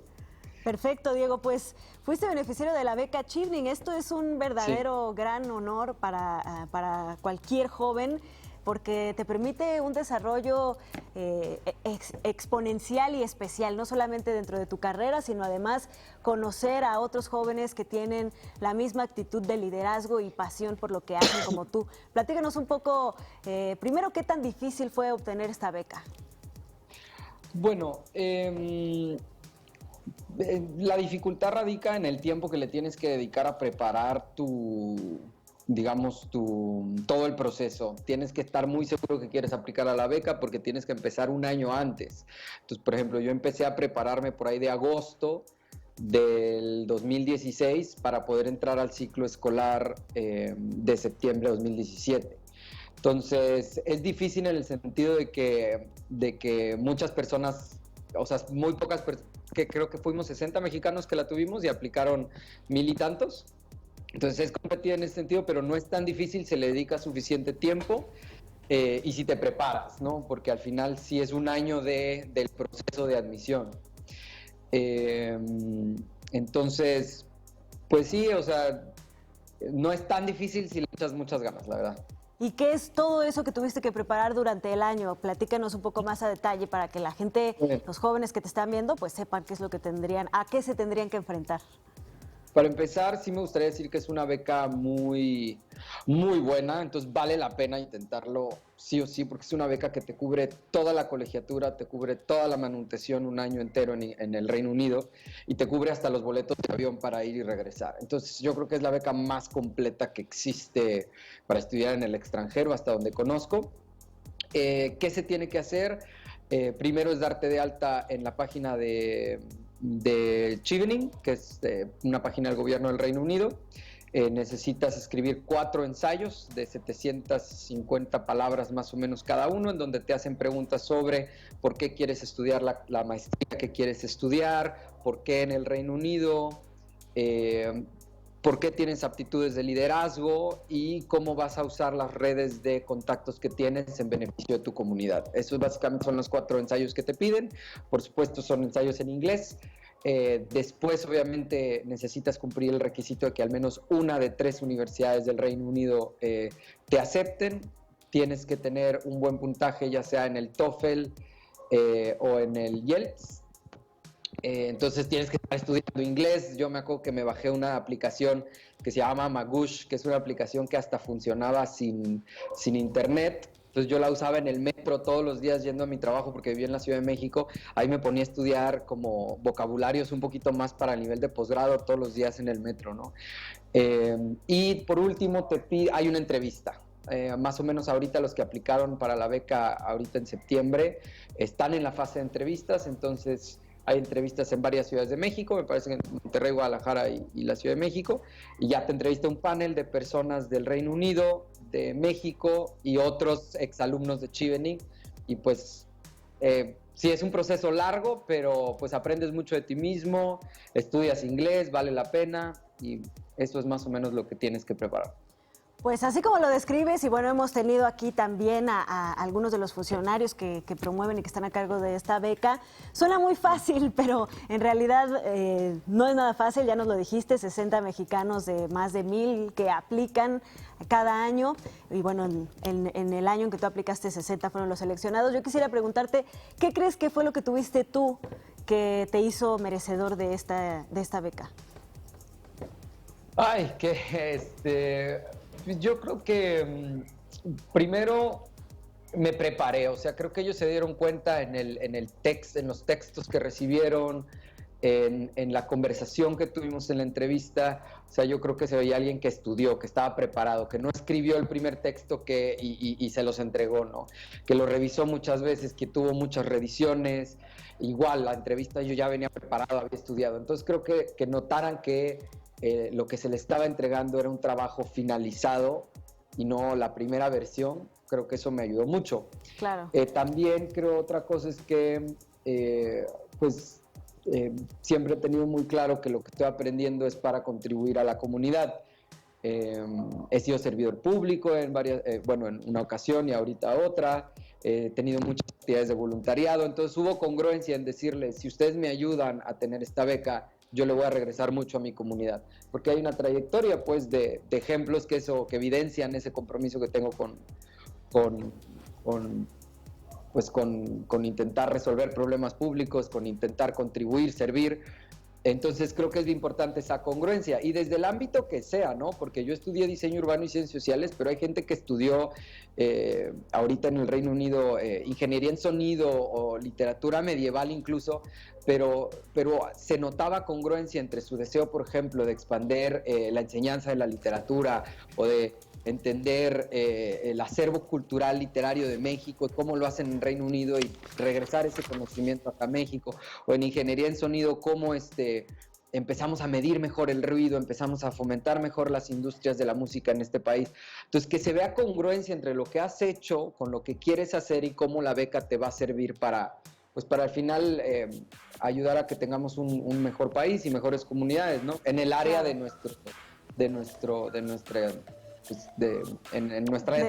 Perfecto, Diego. Pues fuiste beneficiario de la beca Chevening. Esto es un verdadero gran honor para cualquier joven. porque te permite un desarrollo exponencial y especial, no solamente dentro de tu carrera, sino además conocer a otros jóvenes que tienen la misma actitud de liderazgo y pasión por lo que hacen como tú. Platícanos un poco, primero, ¿qué tan difícil fue obtener esta beca? Bueno, la dificultad radica en el tiempo que le tienes que dedicar a preparar todo el proceso. Tienes que estar muy seguro que quieres aplicar a la beca porque tienes que empezar un año antes. Entonces, por ejemplo, yo empecé a prepararme por ahí de agosto del 2016 para poder entrar al ciclo escolar de septiembre de 2017. Entonces, es difícil en el sentido de que muchas personas, o sea, muy pocas personas, que creo que fuimos 60 mexicanos que la tuvimos y aplicaron 1000 y tantos. Entonces es competida en ese sentido, pero no es tan difícil, se le dedica suficiente tiempo y si te preparas, ¿no? Porque al final sí es un año del proceso de admisión. Entonces, pues sí, o sea, no es tan difícil si le echas muchas ganas, la verdad. ¿Y qué es todo eso que tuviste que preparar durante el año? Platícanos un poco más a detalle para que la gente, los jóvenes que te están viendo, pues sepan qué es lo que a qué se tendrían que enfrentar. Para empezar, sí me gustaría decir que es una beca muy, muy buena, entonces vale la pena intentarlo sí o sí, porque es una beca que te cubre toda la colegiatura, te cubre toda la manutención un año entero en el Reino Unido y te cubre hasta los boletos de avión para ir y regresar. Entonces yo creo que es la beca más completa que existe para estudiar en el extranjero, hasta donde conozco. ¿Qué se tiene que hacer? Primero es darte de alta en la página de Chevening, que es una página del gobierno del Reino Unido. Necesitas escribir 4 ensayos de 750 palabras más o menos cada uno, en donde te hacen preguntas sobre por qué quieres estudiar la maestría que quieres estudiar, por qué en el Reino Unido, por qué tienes aptitudes de liderazgo y cómo vas a usar las redes de contactos que tienes en beneficio de tu comunidad. Esos básicamente son los 4 ensayos que te piden. Por supuesto, son ensayos en inglés. Después, obviamente, necesitas cumplir el requisito de que al menos una de 3 universidades del Reino Unido te acepten. Tienes que tener un buen puntaje, ya sea en el TOEFL o en el IELTS. Entonces tienes que estar estudiando inglés. Yo me acuerdo que me bajé una aplicación que se llama Magoosh, que es una aplicación que hasta funcionaba sin internet. Entonces yo la usaba en el metro todos los días yendo a mi trabajo porque vivía en la Ciudad de México. Ahí me ponía a estudiar como vocabularios un poquito más para el nivel de posgrado todos los días en el metro, ¿no? Y por último hay una entrevista. Más o menos ahorita los que aplicaron para la beca ahorita en septiembre están en la fase de entrevistas, entonces hay entrevistas en varias ciudades de México, me parece que en Monterrey, Guadalajara y la Ciudad de México, y ya te entrevista un panel de personas del Reino Unido, de México y otros exalumnos de Chevening, y pues sí es un proceso largo, pero pues aprendes mucho de ti mismo, estudias inglés, vale la pena, y eso es más o menos lo que tienes que preparar. Pues así como lo describes, y bueno, hemos tenido aquí también a algunos de los funcionarios que promueven y que están a cargo de esta beca. Suena muy fácil, pero en realidad no es nada fácil, ya nos lo dijiste, 60 mexicanos de más de 1000 que aplican cada año, y bueno, en el año en que tú aplicaste 60 fueron los seleccionados. Yo quisiera preguntarte, ¿qué crees que fue lo que tuviste tú que te hizo merecedor de esta beca? Ay, yo creo que primero me preparé, o sea, creo que ellos se dieron cuenta en los textos que recibieron, en la conversación que tuvimos en la entrevista. O sea, yo creo que se veía alguien que estudió, que estaba preparado, que no escribió el primer texto y se los entregó, ¿no? Que lo revisó muchas veces, que tuvo muchas revisiones. Igual, la entrevista yo ya venía preparado, había estudiado. Entonces creo que notaran que lo que se le estaba entregando era un trabajo finalizado y no la primera versión. Creo que eso me ayudó mucho. Claro. También creo otra cosa es que siempre he tenido muy claro que lo que estoy aprendiendo es para contribuir a la comunidad. He sido servidor público en una ocasión y ahorita otra. He tenido muchas actividades de voluntariado, entonces hubo congruencia en decirles, si ustedes me ayudan a tener esta beca, yo le voy a regresar mucho a mi comunidad, porque hay una trayectoria pues de ejemplos que evidencian ese compromiso que tengo con con intentar resolver problemas públicos, con intentar contribuir, servir. Entonces creo que es importante esa congruencia y desde el ámbito que sea, ¿no? Porque yo estudié diseño urbano y ciencias sociales, pero hay gente que estudió ahorita en el Reino Unido ingeniería en sonido o literatura medieval incluso, pero se notaba congruencia entre su deseo, por ejemplo, de expandir la enseñanza de la literatura o de entender el acervo cultural literario de México, cómo lo hacen en Reino Unido y regresar ese conocimiento acá a México, o en ingeniería en sonido, cómo empezamos a medir mejor el ruido, empezamos a fomentar mejor las industrias de la música en este país. Entonces, que se vea congruencia entre lo que has hecho con lo que quieres hacer y cómo la beca te va a servir para al final ayudar a que tengamos un mejor país y mejores comunidades, ¿no? En el área de nuestra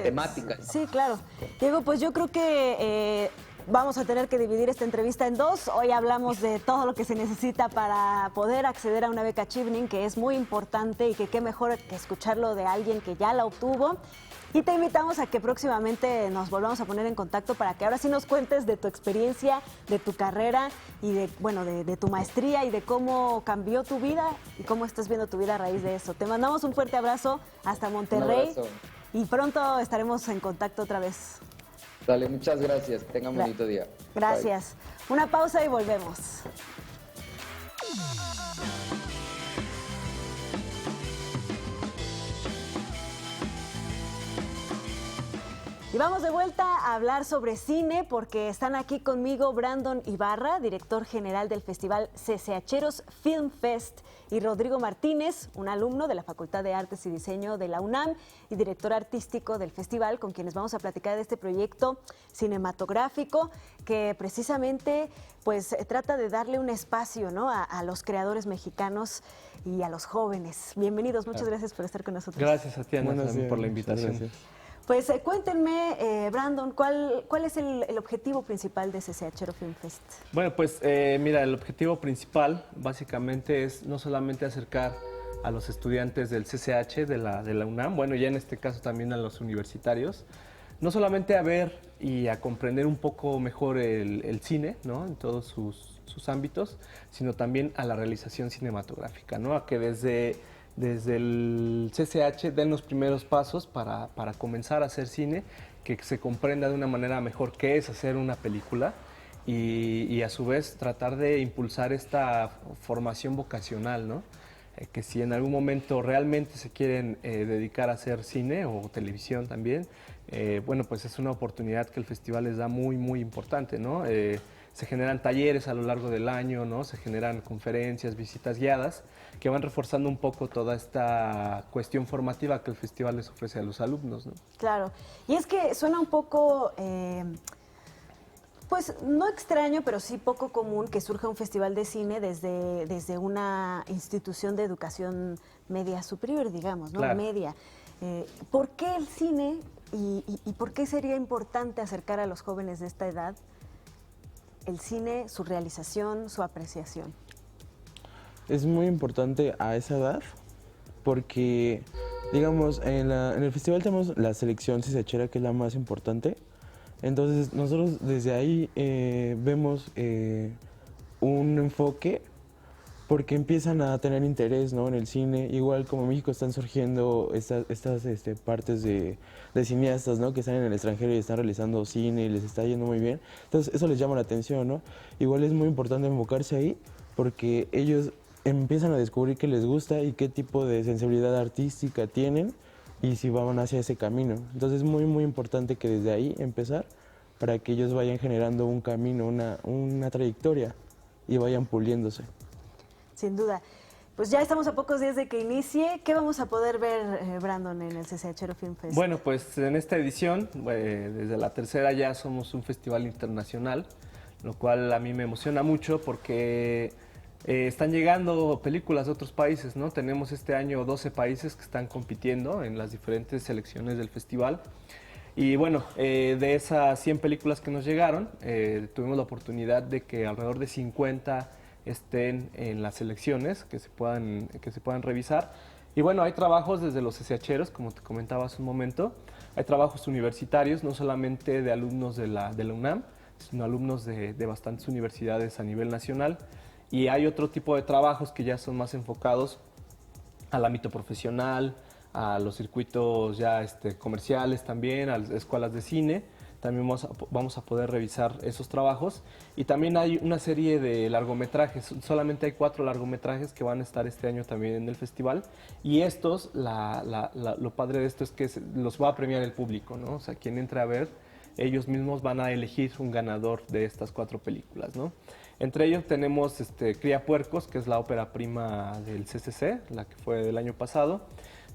temática. Sí, claro. Diego, pues yo creo que vamos a tener que dividir esta entrevista en dos. Hoy hablamos de todo lo que se necesita para poder acceder a una beca Chevening, que es muy importante y que qué mejor que escucharlo de alguien que ya la obtuvo. Y te invitamos a que próximamente nos volvamos a poner en contacto para que ahora sí nos cuentes de tu experiencia, de tu carrera y de tu maestría y de cómo cambió tu vida y cómo estás viendo tu vida a raíz de eso. Te mandamos un fuerte abrazo hasta Monterrey y pronto estaremos en contacto otra vez. Dale, muchas gracias. Tengan un bonito día. Gracias. Bye. Una pausa y volvemos. Y vamos de vuelta a hablar sobre cine porque están aquí conmigo Brandon Ibarra, director general del Festival CCHeros Film Fest, y Rodrigo Martínez, un alumno de la Facultad de Artes y Diseño de la UNAM y director artístico del festival, con quienes vamos a platicar de este proyecto cinematográfico que precisamente pues trata de darle un espacio, ¿no?, a los creadores mexicanos y a los jóvenes. Bienvenidos, muchas gracias por estar con nosotros. Gracias a ti, Ana, también por la invitación. Pues cuéntenme, Brandon, ¿cuál es el objetivo principal de CCHero Film Fest? Bueno, pues mira, el objetivo principal básicamente es no solamente acercar a los estudiantes del CCH, de la UNAM, bueno, ya en este caso también a los universitarios, no solamente a ver y a comprender un poco mejor el cine, ¿no?, en todos sus ámbitos, sino también a la realización cinematográfica, ¿no?, a que desde el CCH den los primeros pasos para comenzar a hacer cine, que se comprenda de una manera mejor qué es hacer una película y a su vez tratar de impulsar esta formación vocacional, ¿no? Que si en algún momento realmente se quieren dedicar a hacer cine o televisión también, bueno, pues es una oportunidad que el festival les da muy, muy importante, ¿no? Se generan talleres a lo largo del año, ¿no? Se generan conferencias, visitas guiadas, que van reforzando un poco toda esta cuestión formativa que el festival les ofrece a los alumnos, ¿no? Claro, y es que suena un poco, pues no extraño, pero sí poco común que surja un festival de cine desde una institución de educación media superior, digamos, ¿no? Claro. Media. ¿Por qué el cine y por qué sería importante acercar a los jóvenes de esta edad el cine, su realización, su apreciación? Es muy importante a esa edad porque, digamos, en el festival tenemos la selección CCHera, que es la más importante. Entonces, nosotros desde ahí vemos un enfoque porque empiezan a tener interés, ¿no?, en el cine. Igual como en México están surgiendo estas partes de cineastas, ¿no?, que están en el extranjero y están realizando cine y les está yendo muy bien. Entonces eso les llama la atención, ¿no? Igual es muy importante enfocarse ahí porque ellos empiezan a descubrir qué les gusta y qué tipo de sensibilidad artística tienen y si van hacia ese camino. Entonces es muy, muy importante que desde ahí empezar para que ellos vayan generando un camino, una trayectoria y vayan puliéndose. Sin duda. Pues ya estamos a pocos días de que inicie. ¿Qué vamos a poder ver, Brandon, en el CCHero Film Fest? Bueno, pues en esta edición, desde la tercera ya somos un festival internacional, lo cual a mí me emociona mucho porque están llegando películas de otros países, ¿no? Tenemos este año 12 países que están compitiendo en las diferentes selecciones del festival. Y bueno, de esas 100 películas que nos llegaron, tuvimos la oportunidad de que alrededor de 50 estén en las selecciones, que se puedan revisar. Y bueno, hay trabajos desde los CCHeros, como te comentaba hace un momento, Hay trabajos universitarios, no solamente de alumnos de la UNAM, sino alumnos de bastantes universidades a nivel nacional. Y hay otro tipo de trabajos que ya son más enfocados al ámbito profesional, a los circuitos ya comerciales también, a las escuelas de cine. También vamos a poder revisar esos trabajos. Y también hay una serie de largometrajes, solamente hay 4 largometrajes que van a estar este año también en el festival. Y estos, lo padre de esto es que los va a premiar el público, ¿no? O sea, quien entre a ver, ellos mismos van a elegir un ganador de estas 4 películas, ¿no? Entre ellos tenemos Cría Puercos, que es la ópera prima del CCC, la que fue del año pasado.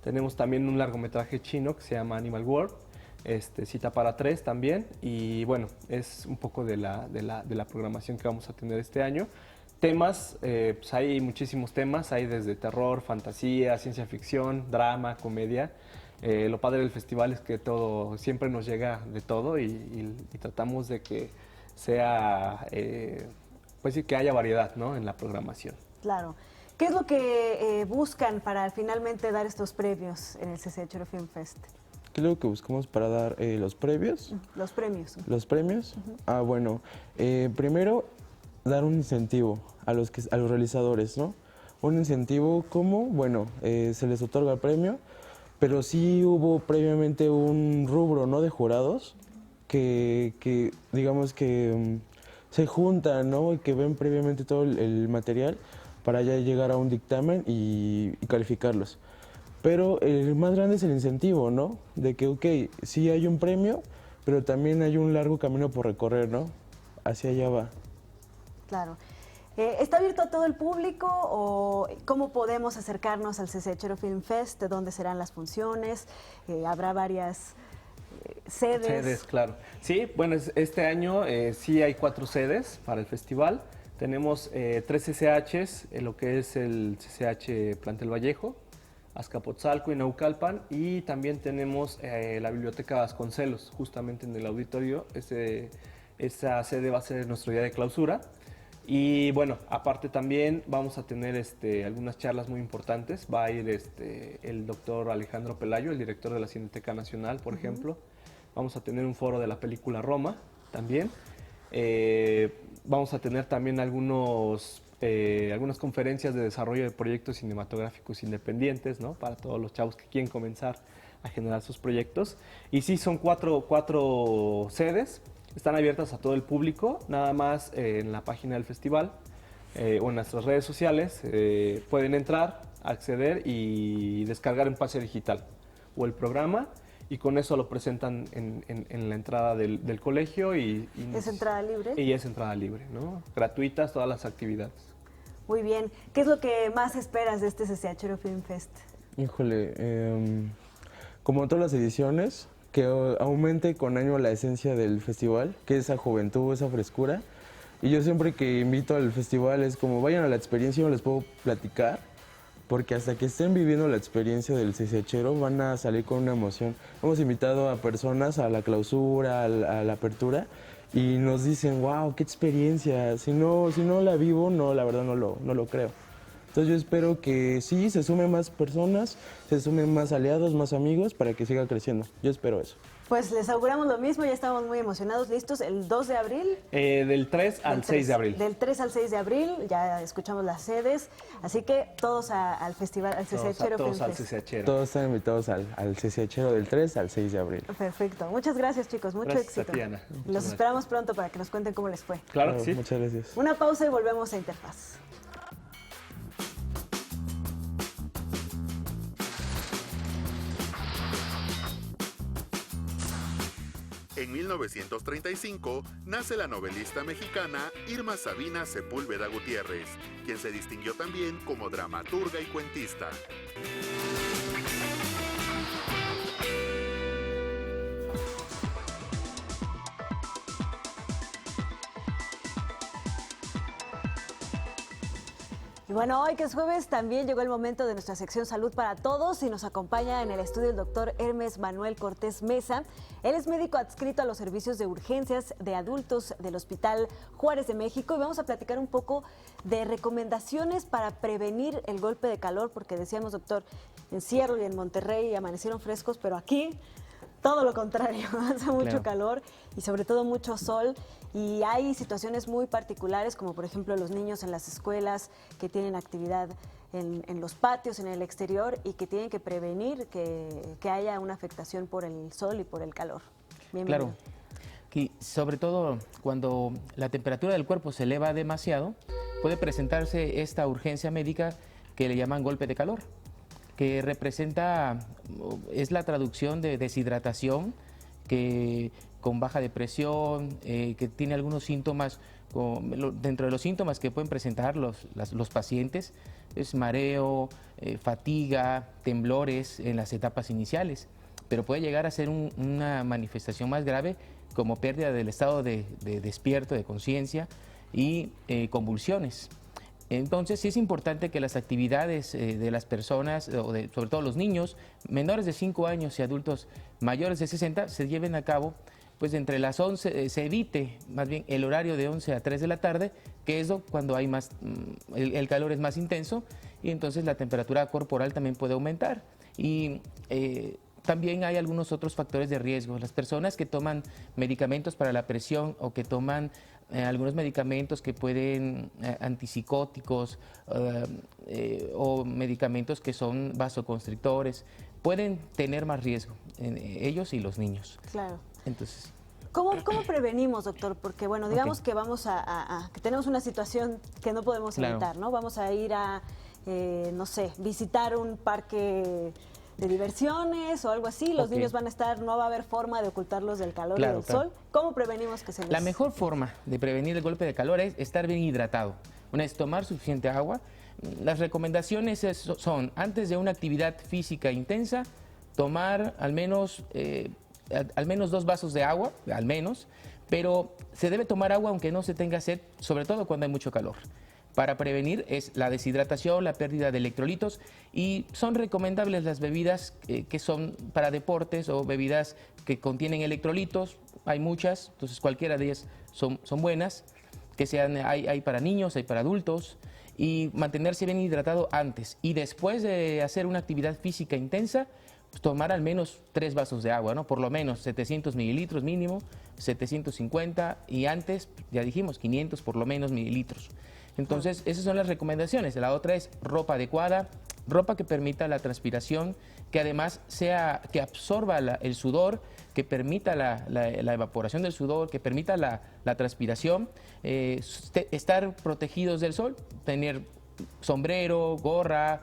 Tenemos también un largometraje chino que se llama Animal World, Cita para 3 también. Y bueno, es un poco de la programación que vamos a tener este año. Temas, pues hay muchísimos temas, hay desde terror, fantasía, ciencia ficción, drama, comedia. Lo padre del festival es que todo siempre nos llega de todo y tratamos de que sea... pues sí, que haya variedad, ¿no?, en la programación. Claro. ¿Qué es lo que buscan para finalmente dar estos premios en el CCH Film Fest? ¿Qué es lo que buscamos para dar los premios? Los premios. ¿Los premios? Bueno, primero dar un incentivo a los realizadores, ¿no? Un incentivo como, bueno, se les otorga el premio, pero sí hubo previamente un rubro, ¿no?, de jurados que digamos que... se juntan, ¿no?, y que ven previamente todo el material para ya llegar a un dictamen y calificarlos. Pero el más grande es el incentivo, ¿no?, de que, ok, sí hay un premio, pero también hay un largo camino por recorrer, ¿no? Hacia allá va. Claro. ¿Está abierto a todo el público o cómo podemos acercarnos al CCH Film Fest? ¿De dónde serán las funciones? ¿Habrá varias... sedes, claro. Sí, bueno, este año sí hay 4 sedes para el festival. Tenemos 3 CCHs, lo que es el CCH Plantel Vallejo, Azcapotzalco y Naucalpan, y también tenemos la Biblioteca Vasconcelos, justamente en el auditorio. Esa sede va a ser nuestro día de clausura. Y bueno, aparte también vamos a tener algunas charlas muy importantes. Va a ir el doctor Alejandro Pelayo, el director de la Cineteca Nacional, por ejemplo. Vamos a tener un foro de la película Roma también. Vamos a tener también algunas conferencias de desarrollo de proyectos cinematográficos independientes, ¿no?, para todos los chavos que quieren comenzar a generar sus proyectos. Y sí, son cuatro sedes. Están abiertas a todo el público, nada más en la página del festival o en nuestras redes sociales pueden entrar, acceder y descargar un pase digital o el programa, y con eso lo presentan en la entrada del colegio. ¿Es entrada libre? Y es entrada libre, ¿no? Gratuitas todas las actividades. Muy bien. ¿Qué es lo que más esperas de este CCH Film Fest? Híjole, como en todas las ediciones, que aumente con año la esencia del festival, que es esa juventud, esa frescura. Y yo siempre que invito al festival es como vayan a la experiencia, yo les puedo platicar, porque hasta que estén viviendo la experiencia del CCHero van a salir con una emoción. Hemos invitado a personas a la clausura, a la apertura, y nos dicen, wow, qué experiencia, si no la vivo, no, la verdad no lo creo. Entonces yo espero que sí, se sumen más personas, se sumen más aliados, más amigos, para que siga creciendo. Yo espero eso. Pues les auguramos lo mismo, ya estamos muy emocionados, listos, el 2 de abril. Del 3 al 6 de abril. Del 3 al 6 de abril, ya escuchamos las sedes, así que todos al festival, al CCHero. Todos al CCHero. Todos están invitados al CCHero del 3 al 6 de abril. Perfecto, muchas gracias chicos, mucho éxito. Tatiana. Los esperamos pronto para que nos cuenten cómo les fue. Claro que sí. Muchas gracias. Una pausa y volvemos a Interfaz. En 1935 nace la novelista mexicana Irma Sabina Sepúlveda Gutiérrez, quien se distinguió también como dramaturga y cuentista. Y bueno, hoy que es jueves también llegó el momento de nuestra sección Salud para Todos y nos acompaña en el estudio el doctor Hermes Manuel Cortés Mesa. Él es médico adscrito a los servicios de urgencias de adultos del Hospital Juárez de México y vamos a platicar un poco de recomendaciones para prevenir el golpe de calor, porque decíamos, doctor, en Seattle y en Monterrey amanecieron frescos, pero aquí todo lo contrario, hace mucho calor y sobre todo mucho sol, y hay situaciones muy particulares, como por ejemplo los niños en las escuelas que tienen actividad en los patios, en el exterior, y que tienen que prevenir que haya una afectación por el sol y por el calor. Bienvenido. Claro, y sobre todo cuando la temperatura del cuerpo se eleva demasiado, puede presentarse esta urgencia médica que le llaman golpe de calor, que es la traducción de deshidratación, que con baja de presión, que tiene algunos síntomas, dentro de los síntomas que pueden presentar los pacientes, es mareo, fatiga, temblores en las etapas iniciales, pero puede llegar a ser una manifestación más grave como pérdida del estado de despierto, de conciencia y convulsiones. Entonces sí es importante que las actividades de las personas, sobre todo los niños menores de 5 años y adultos mayores de 60, se lleven a cabo pues entre las 11, se evite más bien el horario de 11 a 3 de la tarde, que es cuando hay más, el calor es más intenso y entonces la temperatura corporal también puede aumentar. Y también hay algunos otros factores de riesgo. Las personas que toman medicamentos para la presión o que toman algunos medicamentos que pueden, antipsicóticos o medicamentos que son vasoconstrictores, pueden tener más riesgo, ellos y los niños. Claro. Entonces, ¿Cómo prevenimos, doctor? Porque, bueno, digamos que vamos que tenemos una situación que no podemos evitar, ¿no? Vamos a ir a, no sé, visitar un parque de diversiones o algo así. Los niños van a estar, no va a haber forma de ocultarlos del calor y del sol. ¿Cómo prevenimos que se les... La mejor forma de prevenir el golpe de calor es estar bien hidratado. Una es tomar suficiente agua. Las recomendaciones son, antes de una actividad física intensa, tomar al menos 2 vasos de agua, al menos, pero se debe tomar agua aunque no se tenga sed, sobre todo cuando hay mucho calor. Para prevenir es la deshidratación, la pérdida de electrolitos, y son recomendables las bebidas que son para deportes o bebidas que contienen electrolitos. Hay muchas, entonces cualquiera de ellas son buenas, que hay para niños, hay para adultos, y mantenerse bien hidratado antes y después de hacer una actividad física intensa, tomar al menos 3 vasos de agua, ¿no? Por lo menos 700 mililitros mínimo, 750, y antes, ya dijimos, 500 por lo menos mililitros. Entonces, esas son las recomendaciones. La otra es ropa adecuada, ropa que permita la transpiración, que además que absorba el sudor, que permita la evaporación del sudor, que permita la transpiración, estar protegidos del sol, tener sombrero, gorra,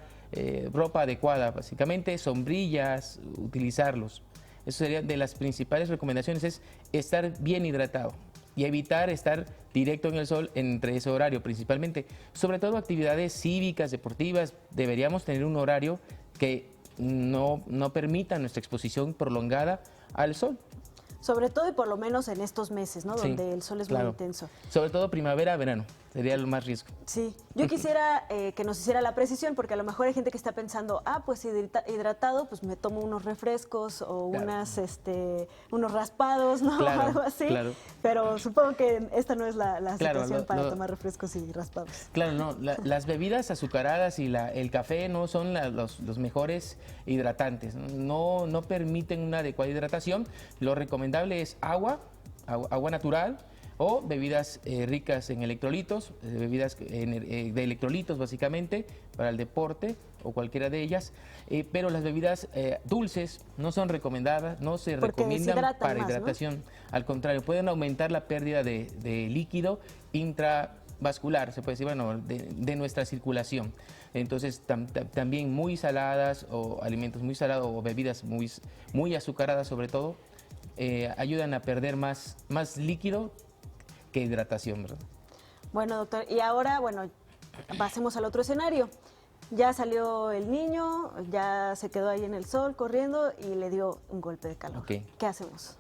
ropa adecuada, básicamente, sombrillas, utilizarlos. Eso sería de las principales recomendaciones, es estar bien hidratado y evitar estar directo en el sol entre ese horario principalmente. Sobre todo actividades cívicas, deportivas, deberíamos tener un horario que no permita nuestra exposición prolongada al sol. Sobre todo y por lo menos en estos meses, ¿no? Sí, donde el sol es muy intenso. Sobre todo primavera, verano, sería lo más riesgo. Sí, yo quisiera que nos hiciera la precisión, porque a lo mejor hay gente que está pensando, pues hidratado, pues me tomo unos refrescos o unos raspados, ¿no? Claro, algo así. Claro. Pero supongo que esta no es la situación para tomar refrescos y raspados. Claro, no, las bebidas azucaradas y el café no son los mejores hidratantes, no permiten una adecuada hidratación. Lo recomendable es agua natural o bebidas ricas en electrolitos, bebidas de electrolitos básicamente para el deporte o cualquiera de ellas, pero las bebidas dulces no son recomendadas, no se recomiendan para hidratación, ¿no? Al contrario, pueden aumentar la pérdida de líquido intravascular, se puede decir, bueno, de nuestra circulación. Entonces también muy saladas o alimentos muy salados o bebidas muy azucaradas sobre todo, ayudan a perder más líquido que hidratación, ¿verdad? Bueno, doctor, y ahora, pasemos al otro escenario. Ya salió el niño, ya se quedó ahí en el sol corriendo y le dio un golpe de calor. Okay. ¿Qué hacemos?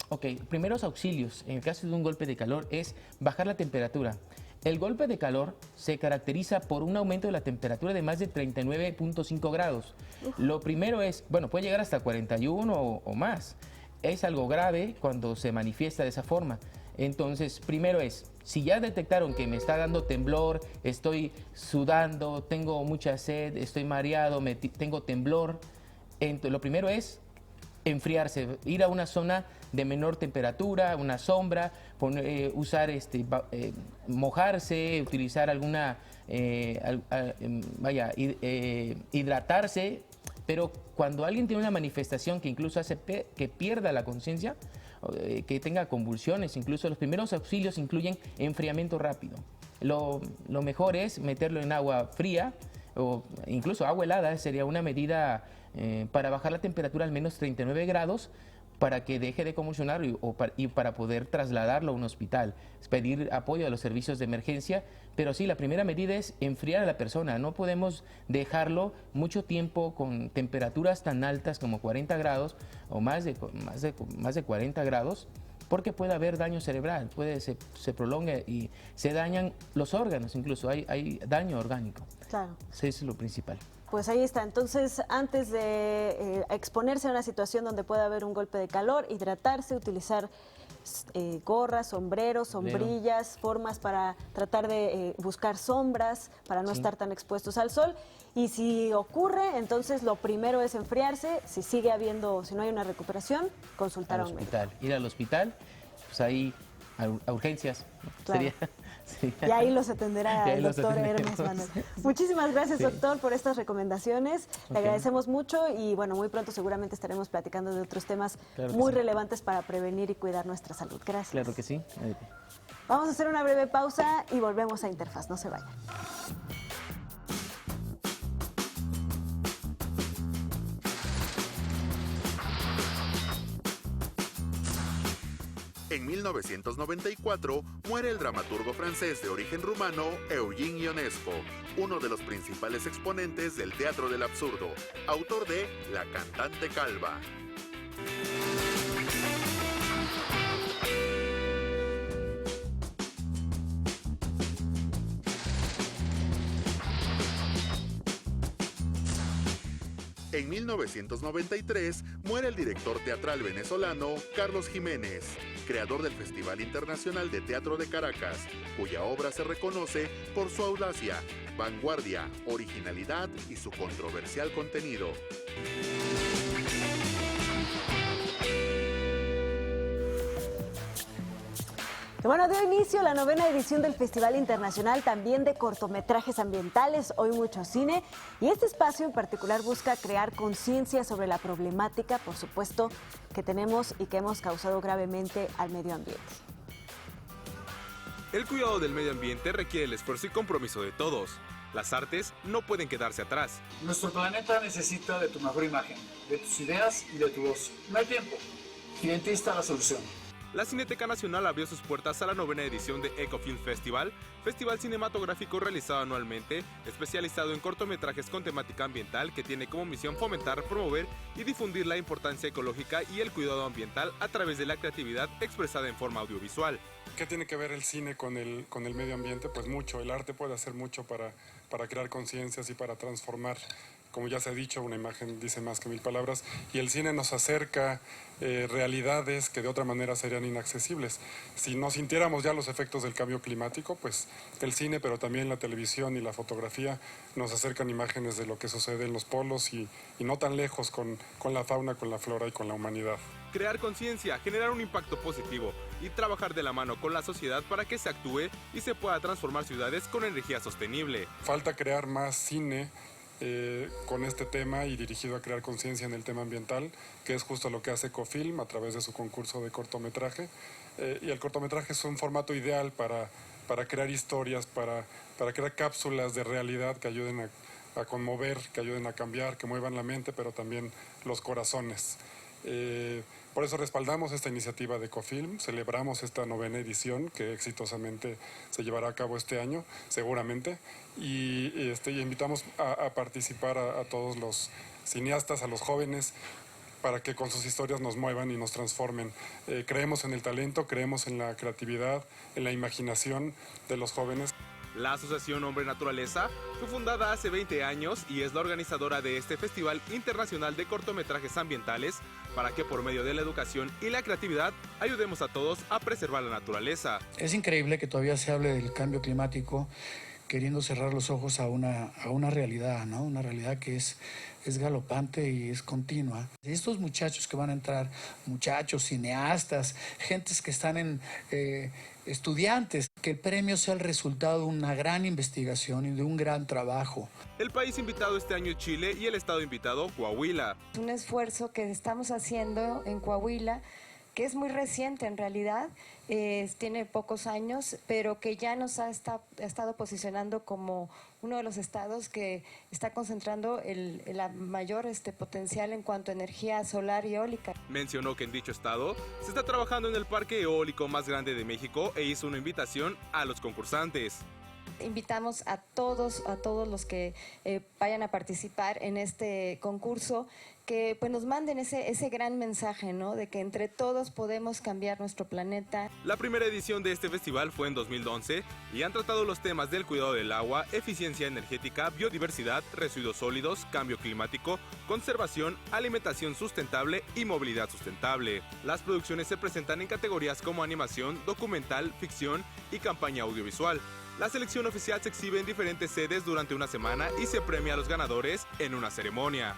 Primeros auxilios en el caso de un golpe de calor es bajar la temperatura. El golpe de calor se caracteriza por un aumento de la temperatura de más de 39.5 grados. Lo primero es, puede llegar hasta 41 o más. Es algo grave cuando se manifiesta de esa forma. Entonces, primero es, si ya detectaron que me está dando temblor, estoy sudando, tengo mucha sed, estoy mareado, tengo temblor, lo primero es enfriarse, ir a una zona de menor temperatura, una sombra, usar mojarse, utilizar alguna, hidratarse, pero cuando alguien tiene una manifestación que incluso hace que pierda la conciencia, que tenga convulsiones, incluso los primeros auxilios incluyen enfriamiento rápido. Lo mejor es meterlo en agua fría o incluso agua helada, sería una medida para bajar la temperatura al menos 39 grados para que deje de convulsionar y para poder trasladarlo a un hospital, es pedir apoyo a los servicios de emergencia. Pero sí, la primera medida es enfriar a la persona. No podemos dejarlo mucho tiempo con temperaturas tan altas como 40 grados o más de 40 grados, porque puede haber daño cerebral, se prolonga y se dañan los órganos, incluso hay daño orgánico. Claro. Eso es lo principal. Pues ahí está. Entonces, antes de exponerse a una situación donde pueda haber un golpe de calor, hidratarse, utilizar gorras, sombreros, sombrillas, formas para tratar de buscar sombras, para no estar tan expuestos al sol. Y si ocurre, entonces lo primero es enfriarse. Si si no hay una recuperación, consultar a un médico. Ir al hospital, pues ahí a urgencias. Claro. Y ahí los atenderá el doctor Hermes Manuel. Muchísimas gracias, doctor, por estas recomendaciones. Le agradecemos mucho y bueno, muy pronto seguramente estaremos platicando de otros temas muy relevantes para prevenir y cuidar nuestra salud. Gracias. Claro que sí. Vamos a hacer una breve pausa y volvemos a Interfaz. No se vayan. En 1994 muere el dramaturgo francés de origen rumano Eugene Ionesco, uno de los principales exponentes del teatro del absurdo, autor de La cantante calva. En 1993 muere el director teatral venezolano Carlos Jiménez, creador del Festival Internacional de Teatro de Caracas, cuya obra se reconoce por su audacia, vanguardia, originalidad y su controversial contenido. Bueno, dio inicio la 9ª edición del Festival Internacional también de cortometrajes ambientales, hoy mucho cine, y este espacio en particular busca crear conciencia sobre la problemática, por supuesto, que tenemos y que hemos causado gravemente al medio ambiente. El cuidado del medio ambiente requiere el esfuerzo y compromiso de todos. Las artes no pueden quedarse atrás. Nuestro planeta necesita de tu mejor imagen, de tus ideas y de tu voz. No hay tiempo. Y en ti está la solución. La Cineteca Nacional abrió sus puertas a la 9ª edición de Ecofilm Festival, festival cinematográfico realizado anualmente, especializado en cortometrajes con temática ambiental que tiene como misión fomentar, promover y difundir la importancia ecológica y el cuidado ambiental a través de la creatividad expresada en forma audiovisual. ¿Qué tiene que ver el cine con el medio ambiente? Pues mucho, el arte puede hacer mucho para crear conciencias y para transformar. Como ya se ha dicho, una imagen dice más que 1000 palabras, y el cine nos acerca realidades que de otra manera serían inaccesibles. Si no sintiéramos ya los efectos del cambio climático, pues el cine, pero también la televisión y la fotografía nos acercan imágenes de lo que sucede en los polos y no tan lejos con la fauna, con la flora y con la humanidad. Crear conciencia, generar un impacto positivo y trabajar de la mano con la sociedad para que se actúe y se pueda transformar ciudades con energía sostenible. Falta crear más cine con este tema y dirigido a crear conciencia en el tema ambiental, que es justo lo que hace Ecofilm a través de su concurso de cortometraje. Y el cortometraje es un formato ideal para crear historias, para crear cápsulas de realidad que ayuden a conmover, que ayuden a cambiar, que muevan la mente, pero también los corazones. Por eso respaldamos esta iniciativa de Ecofilm, celebramos esta 9ª edición que exitosamente se llevará a cabo este año, seguramente, y invitamos a participar a todos los cineastas, a los jóvenes, para que con sus historias nos muevan y nos transformen. Creemos en el talento, creemos en la creatividad, en la imaginación de los jóvenes. La Asociación Hombre Naturaleza fue fundada hace 20 años y es la organizadora de este Festival Internacional de Cortometrajes Ambientales para que por medio de la educación y la creatividad ayudemos a todos a preservar la naturaleza. Es increíble que todavía se hable del cambio climático queriendo cerrar los ojos a una realidad, ¿no? Una realidad que es galopante y es continua. Y estos muchachos que van a entrar, muchachos, cineastas, gentes que están estudiantes, que el premio sea el resultado de una gran investigación y de un gran trabajo. El país invitado este año es Chile y el estado invitado Coahuila. Un esfuerzo que estamos haciendo en Coahuila, que es muy reciente en realidad, tiene pocos años, pero que ya nos ha estado posicionando como uno de los estados que está concentrando el mayor potencial en cuanto a energía solar y eólica. Mencionó que en dicho estado se está trabajando en el parque eólico más grande de México e hizo una invitación a los concursantes. Invitamos a todos los que vayan a participar en este concurso que pues nos manden ese gran mensaje, ¿no? De que entre todos podemos cambiar nuestro planeta. La primera edición de este festival fue en 2011 y han tratado los temas del cuidado del agua, eficiencia energética, biodiversidad, residuos sólidos, cambio climático, conservación, alimentación sustentable y movilidad sustentable. Las producciones se presentan en categorías como animación, documental, ficción y campaña audiovisual. La selección oficial se exhibe en diferentes sedes durante una semana y se premia a los ganadores en una ceremonia.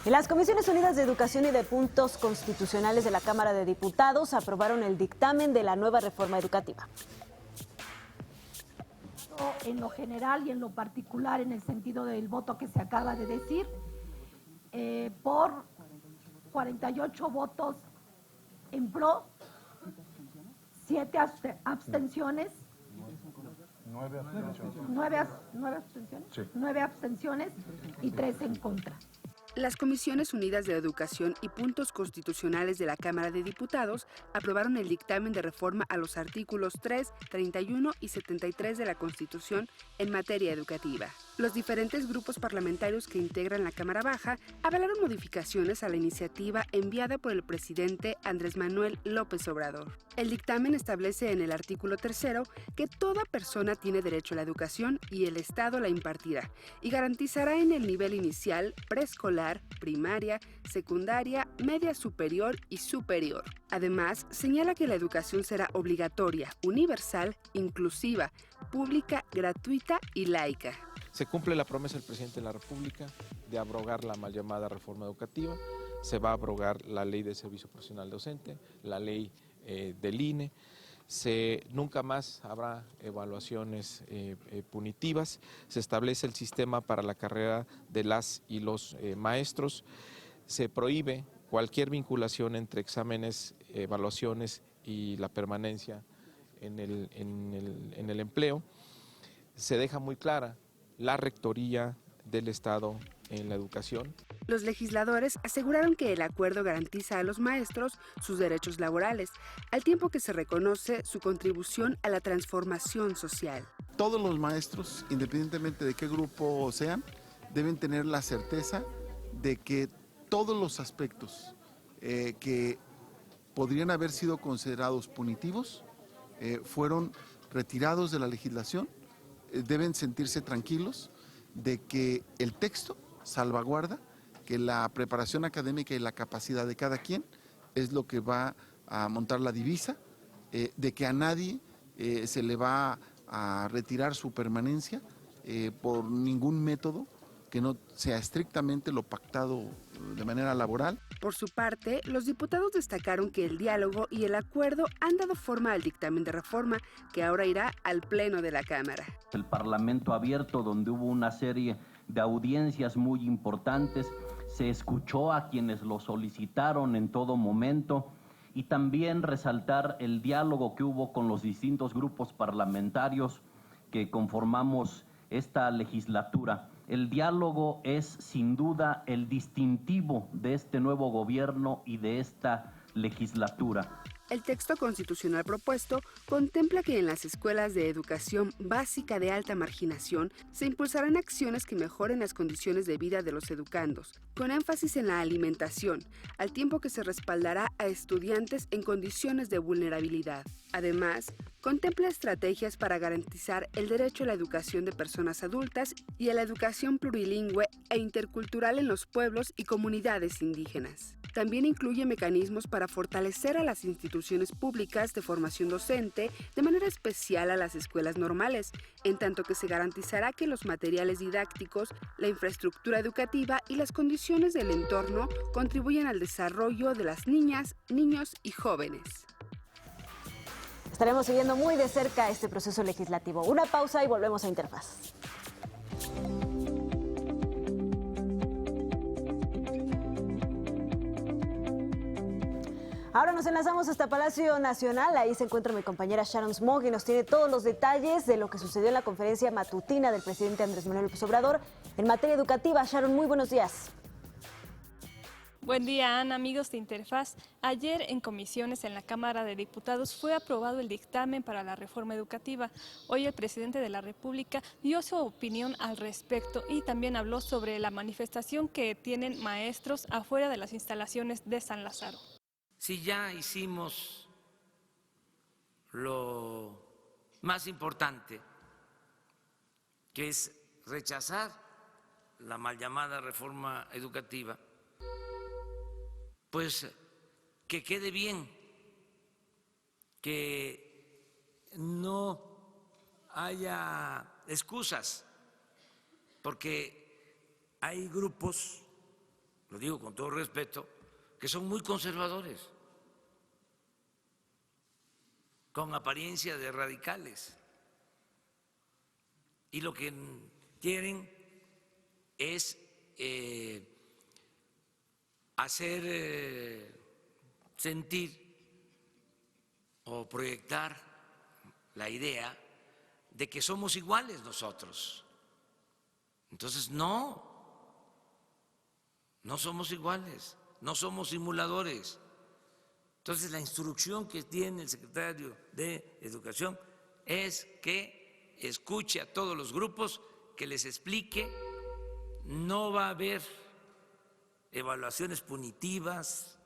Y las Comisiones Unidas de Educación y de Puntos Constitucionales de la Cámara de Diputados aprobaron el dictamen de la nueva reforma educativa. En lo general y en lo particular, en el sentido del voto que se acaba de decir, por 48 votos en pro, 7 abstenciones. 9 abstenciones y 3 en contra. Las Comisiones Unidas de Educación y Puntos Constitucionales de la Cámara de Diputados aprobaron el dictamen de reforma a los artículos 3, 31 y 73 de la Constitución en materia educativa. Los diferentes grupos parlamentarios que integran la Cámara Baja avalaron modificaciones a la iniciativa enviada por el presidente Andrés Manuel López Obrador. El dictamen establece en el artículo 3 que toda persona tiene derecho a la educación y el Estado la impartirá y garantizará en el nivel inicial, preescolar, primaria, secundaria, media superior y superior. Además, señala que la educación será obligatoria, universal, inclusiva, pública, gratuita y laica. Se cumple la promesa del presidente de la República de abrogar la mal llamada reforma educativa, se va a abrogar la ley de servicio profesional docente, la ley del INE, nunca más habrá evaluaciones punitivas, se establece el sistema para la carrera de las y los maestros, se prohíbe cualquier vinculación entre exámenes, evaluaciones y la permanencia en el empleo, se deja muy clara la rectoría del Estado en la educación. Los legisladores aseguraron que el acuerdo garantiza a los maestros sus derechos laborales, al tiempo que se reconoce su contribución a la transformación social. Todos los maestros, independientemente de qué grupo sean, deben tener la certeza de que todos los aspectos que podrían haber sido considerados punitivos fueron retirados de la legislación. Deben sentirse tranquilos de que el texto salvaguarda que la preparación académica y la capacidad de cada quien es lo que va a montar la divisa, de que a nadie se le va a retirar su permanencia por ningún método que no sea estrictamente lo pactado de manera laboral. Por su parte, los diputados destacaron que el diálogo y el acuerdo han dado forma al dictamen de reforma que ahora irá al Pleno de la Cámara. El Parlamento abierto, donde hubo una serie de audiencias muy importantes, se escuchó a quienes lo solicitaron en todo momento y también resaltar el diálogo que hubo con los distintos grupos parlamentarios que conformamos esta legislatura. El diálogo es sin duda el distintivo de este nuevo gobierno y de esta legislatura. El texto constitucional propuesto contempla que en las escuelas de educación básica de alta marginación se impulsarán acciones que mejoren las condiciones de vida de los educandos, con énfasis en la alimentación, al tiempo que se respaldará a estudiantes en condiciones de vulnerabilidad. Además, contempla estrategias para garantizar el derecho a la educación de personas adultas y a la educación plurilingüe e intercultural en los pueblos y comunidades indígenas. también incluye mecanismos para fortalecer a las instituciones públicas de formación docente, de manera especial a las escuelas normales, en tanto que se garantizará que los materiales didácticos, la infraestructura educativa y las condiciones del entorno contribuyen al desarrollo de las niñas, niños y jóvenes. Estaremos siguiendo muy de cerca este proceso legislativo. Una pausa y volvemos a Interfaz. Ahora nos enlazamos hasta Palacio Nacional. Ahí se encuentra mi compañera Sharon Smog y nos tiene todos los detalles de lo que sucedió en la conferencia matutina del presidente Andrés Manuel López Obrador en materia educativa. Sharon, muy buenos días. Buen día, Ana, amigos de Interfaz. Ayer en comisiones en la Cámara de Diputados fue aprobado el dictamen para la reforma educativa. Hoy el presidente de la República dio su opinión al respecto y también habló sobre la manifestación que tienen maestros afuera de las instalaciones de San Lázaro. Si ya hicimos lo más importante, que es rechazar la mal llamada reforma educativa, pues que quede bien, que no haya excusas, porque hay grupos, lo digo con todo respeto, que son muy conservadores, con apariencia de radicales, y lo que quieren es hacer sentir o proyectar la idea de que somos iguales nosotros. Entonces, no somos iguales, no somos simuladores. Entonces, la instrucción que tiene el secretario de Educación es que escuche a todos los grupos, que les explique, no va a haber evaluaciones punitivas,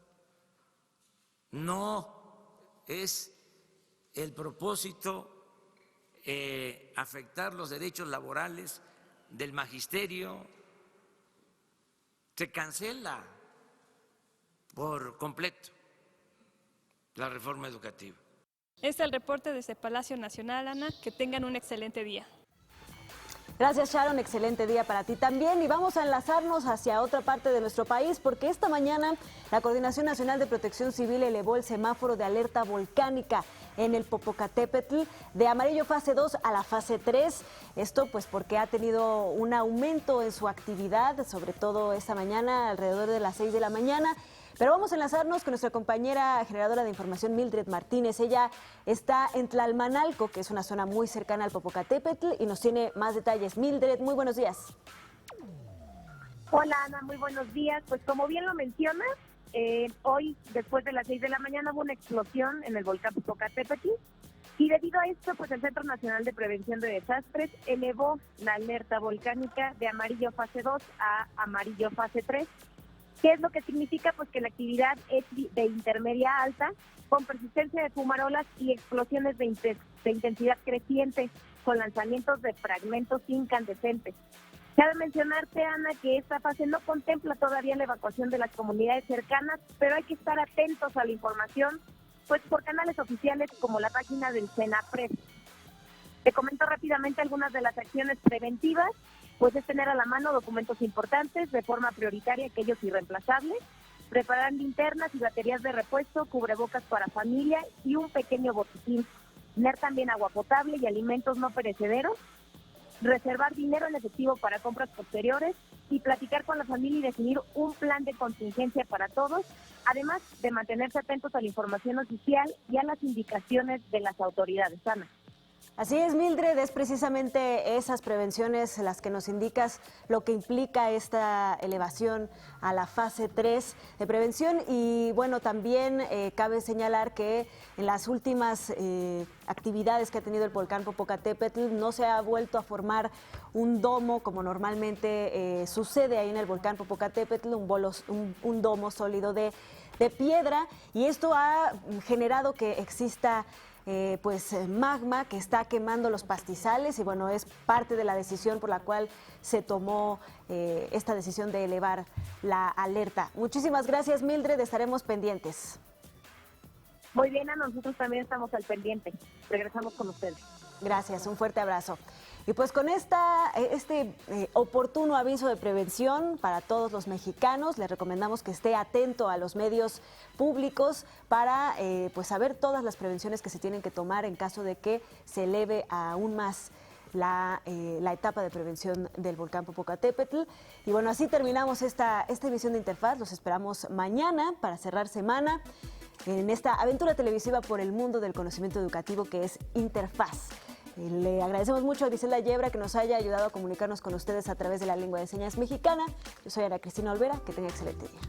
no es el propósito afectar los derechos laborales del magisterio, se cancela por completo la reforma educativa. Este es el reporte desde Palacio Nacional, Ana. Que tengan un excelente día. Gracias, Sharon. Excelente día para ti también. Y vamos a enlazarnos hacia otra parte de nuestro país porque esta mañana la Coordinación Nacional de Protección Civil elevó el semáforo de alerta volcánica en el Popocatépetl de amarillo fase 2 a la fase 3. Esto pues porque ha tenido un aumento en su actividad, sobre todo esta mañana, alrededor de las 6 de la mañana. Pero vamos a enlazarnos con nuestra compañera generadora de información, Mildred Martínez. Ella está en Tlalmanalco, que es una zona muy cercana al Popocatépetl, y nos tiene más detalles. Mildred, muy buenos días. Hola, Ana, muy buenos días. Pues como bien lo mencionas, hoy, después de las 6 de la mañana, hubo una explosión en el volcán Popocatépetl. Y debido a esto, pues el Centro Nacional de Prevención de Desastres elevó la alerta volcánica de amarillo fase 2 a amarillo fase 3. ¿Qué es lo que significa? Pues que la actividad es de intermedia a alta, con persistencia de fumarolas y explosiones de intensidad creciente, con lanzamientos de fragmentos incandescentes. Cabe mencionarte, Ana, que esta fase no contempla todavía la evacuación de las comunidades cercanas, pero hay que estar atentos a la información, pues por canales oficiales como la página del CENAPRED. Te comento rápidamente algunas de las acciones preventivas. Pues es tener a la mano documentos importantes de forma prioritaria, aquellos irreemplazables, preparar linternas y baterías de repuesto, cubrebocas para familia y un pequeño botiquín, tener también agua potable y alimentos no perecederos, reservar dinero en efectivo para compras posteriores y platicar con la familia y definir un plan de contingencia para todos, además de mantenerse atentos a la información oficial y a las indicaciones de las autoridades. Ana. Así es, Mildred, es precisamente esas prevenciones las que nos indicas lo que implica esta elevación a la fase 3 de prevención. Y bueno, también cabe señalar que en las últimas actividades que ha tenido el volcán Popocatépetl no se ha vuelto a formar un domo como normalmente sucede ahí en el volcán Popocatépetl, un domo sólido de piedra, y esto ha generado que exista magma que está quemando los pastizales y bueno, es parte de la decisión por la cual se tomó esta decisión de elevar la alerta. Muchísimas gracias, Mildred, estaremos pendientes. Muy bien, Ana, nosotros también estamos al pendiente. Regresamos con ustedes. Gracias, un fuerte abrazo. Y pues con este oportuno aviso de prevención para todos los mexicanos, les recomendamos que esté atento a los medios públicos para pues saber todas las prevenciones que se tienen que tomar en caso de que se eleve aún más la etapa de prevención del volcán Popocatépetl. Y bueno, así terminamos esta emisión de Interfaz. Los esperamos mañana para cerrar semana en esta aventura televisiva por el mundo del conocimiento educativo que es Interfaz. Le agradecemos mucho a Griselda Yebra que nos haya ayudado a comunicarnos con ustedes a través de la lengua de señas mexicana. Yo soy Ana Cristina Olvera, que tenga excelente día.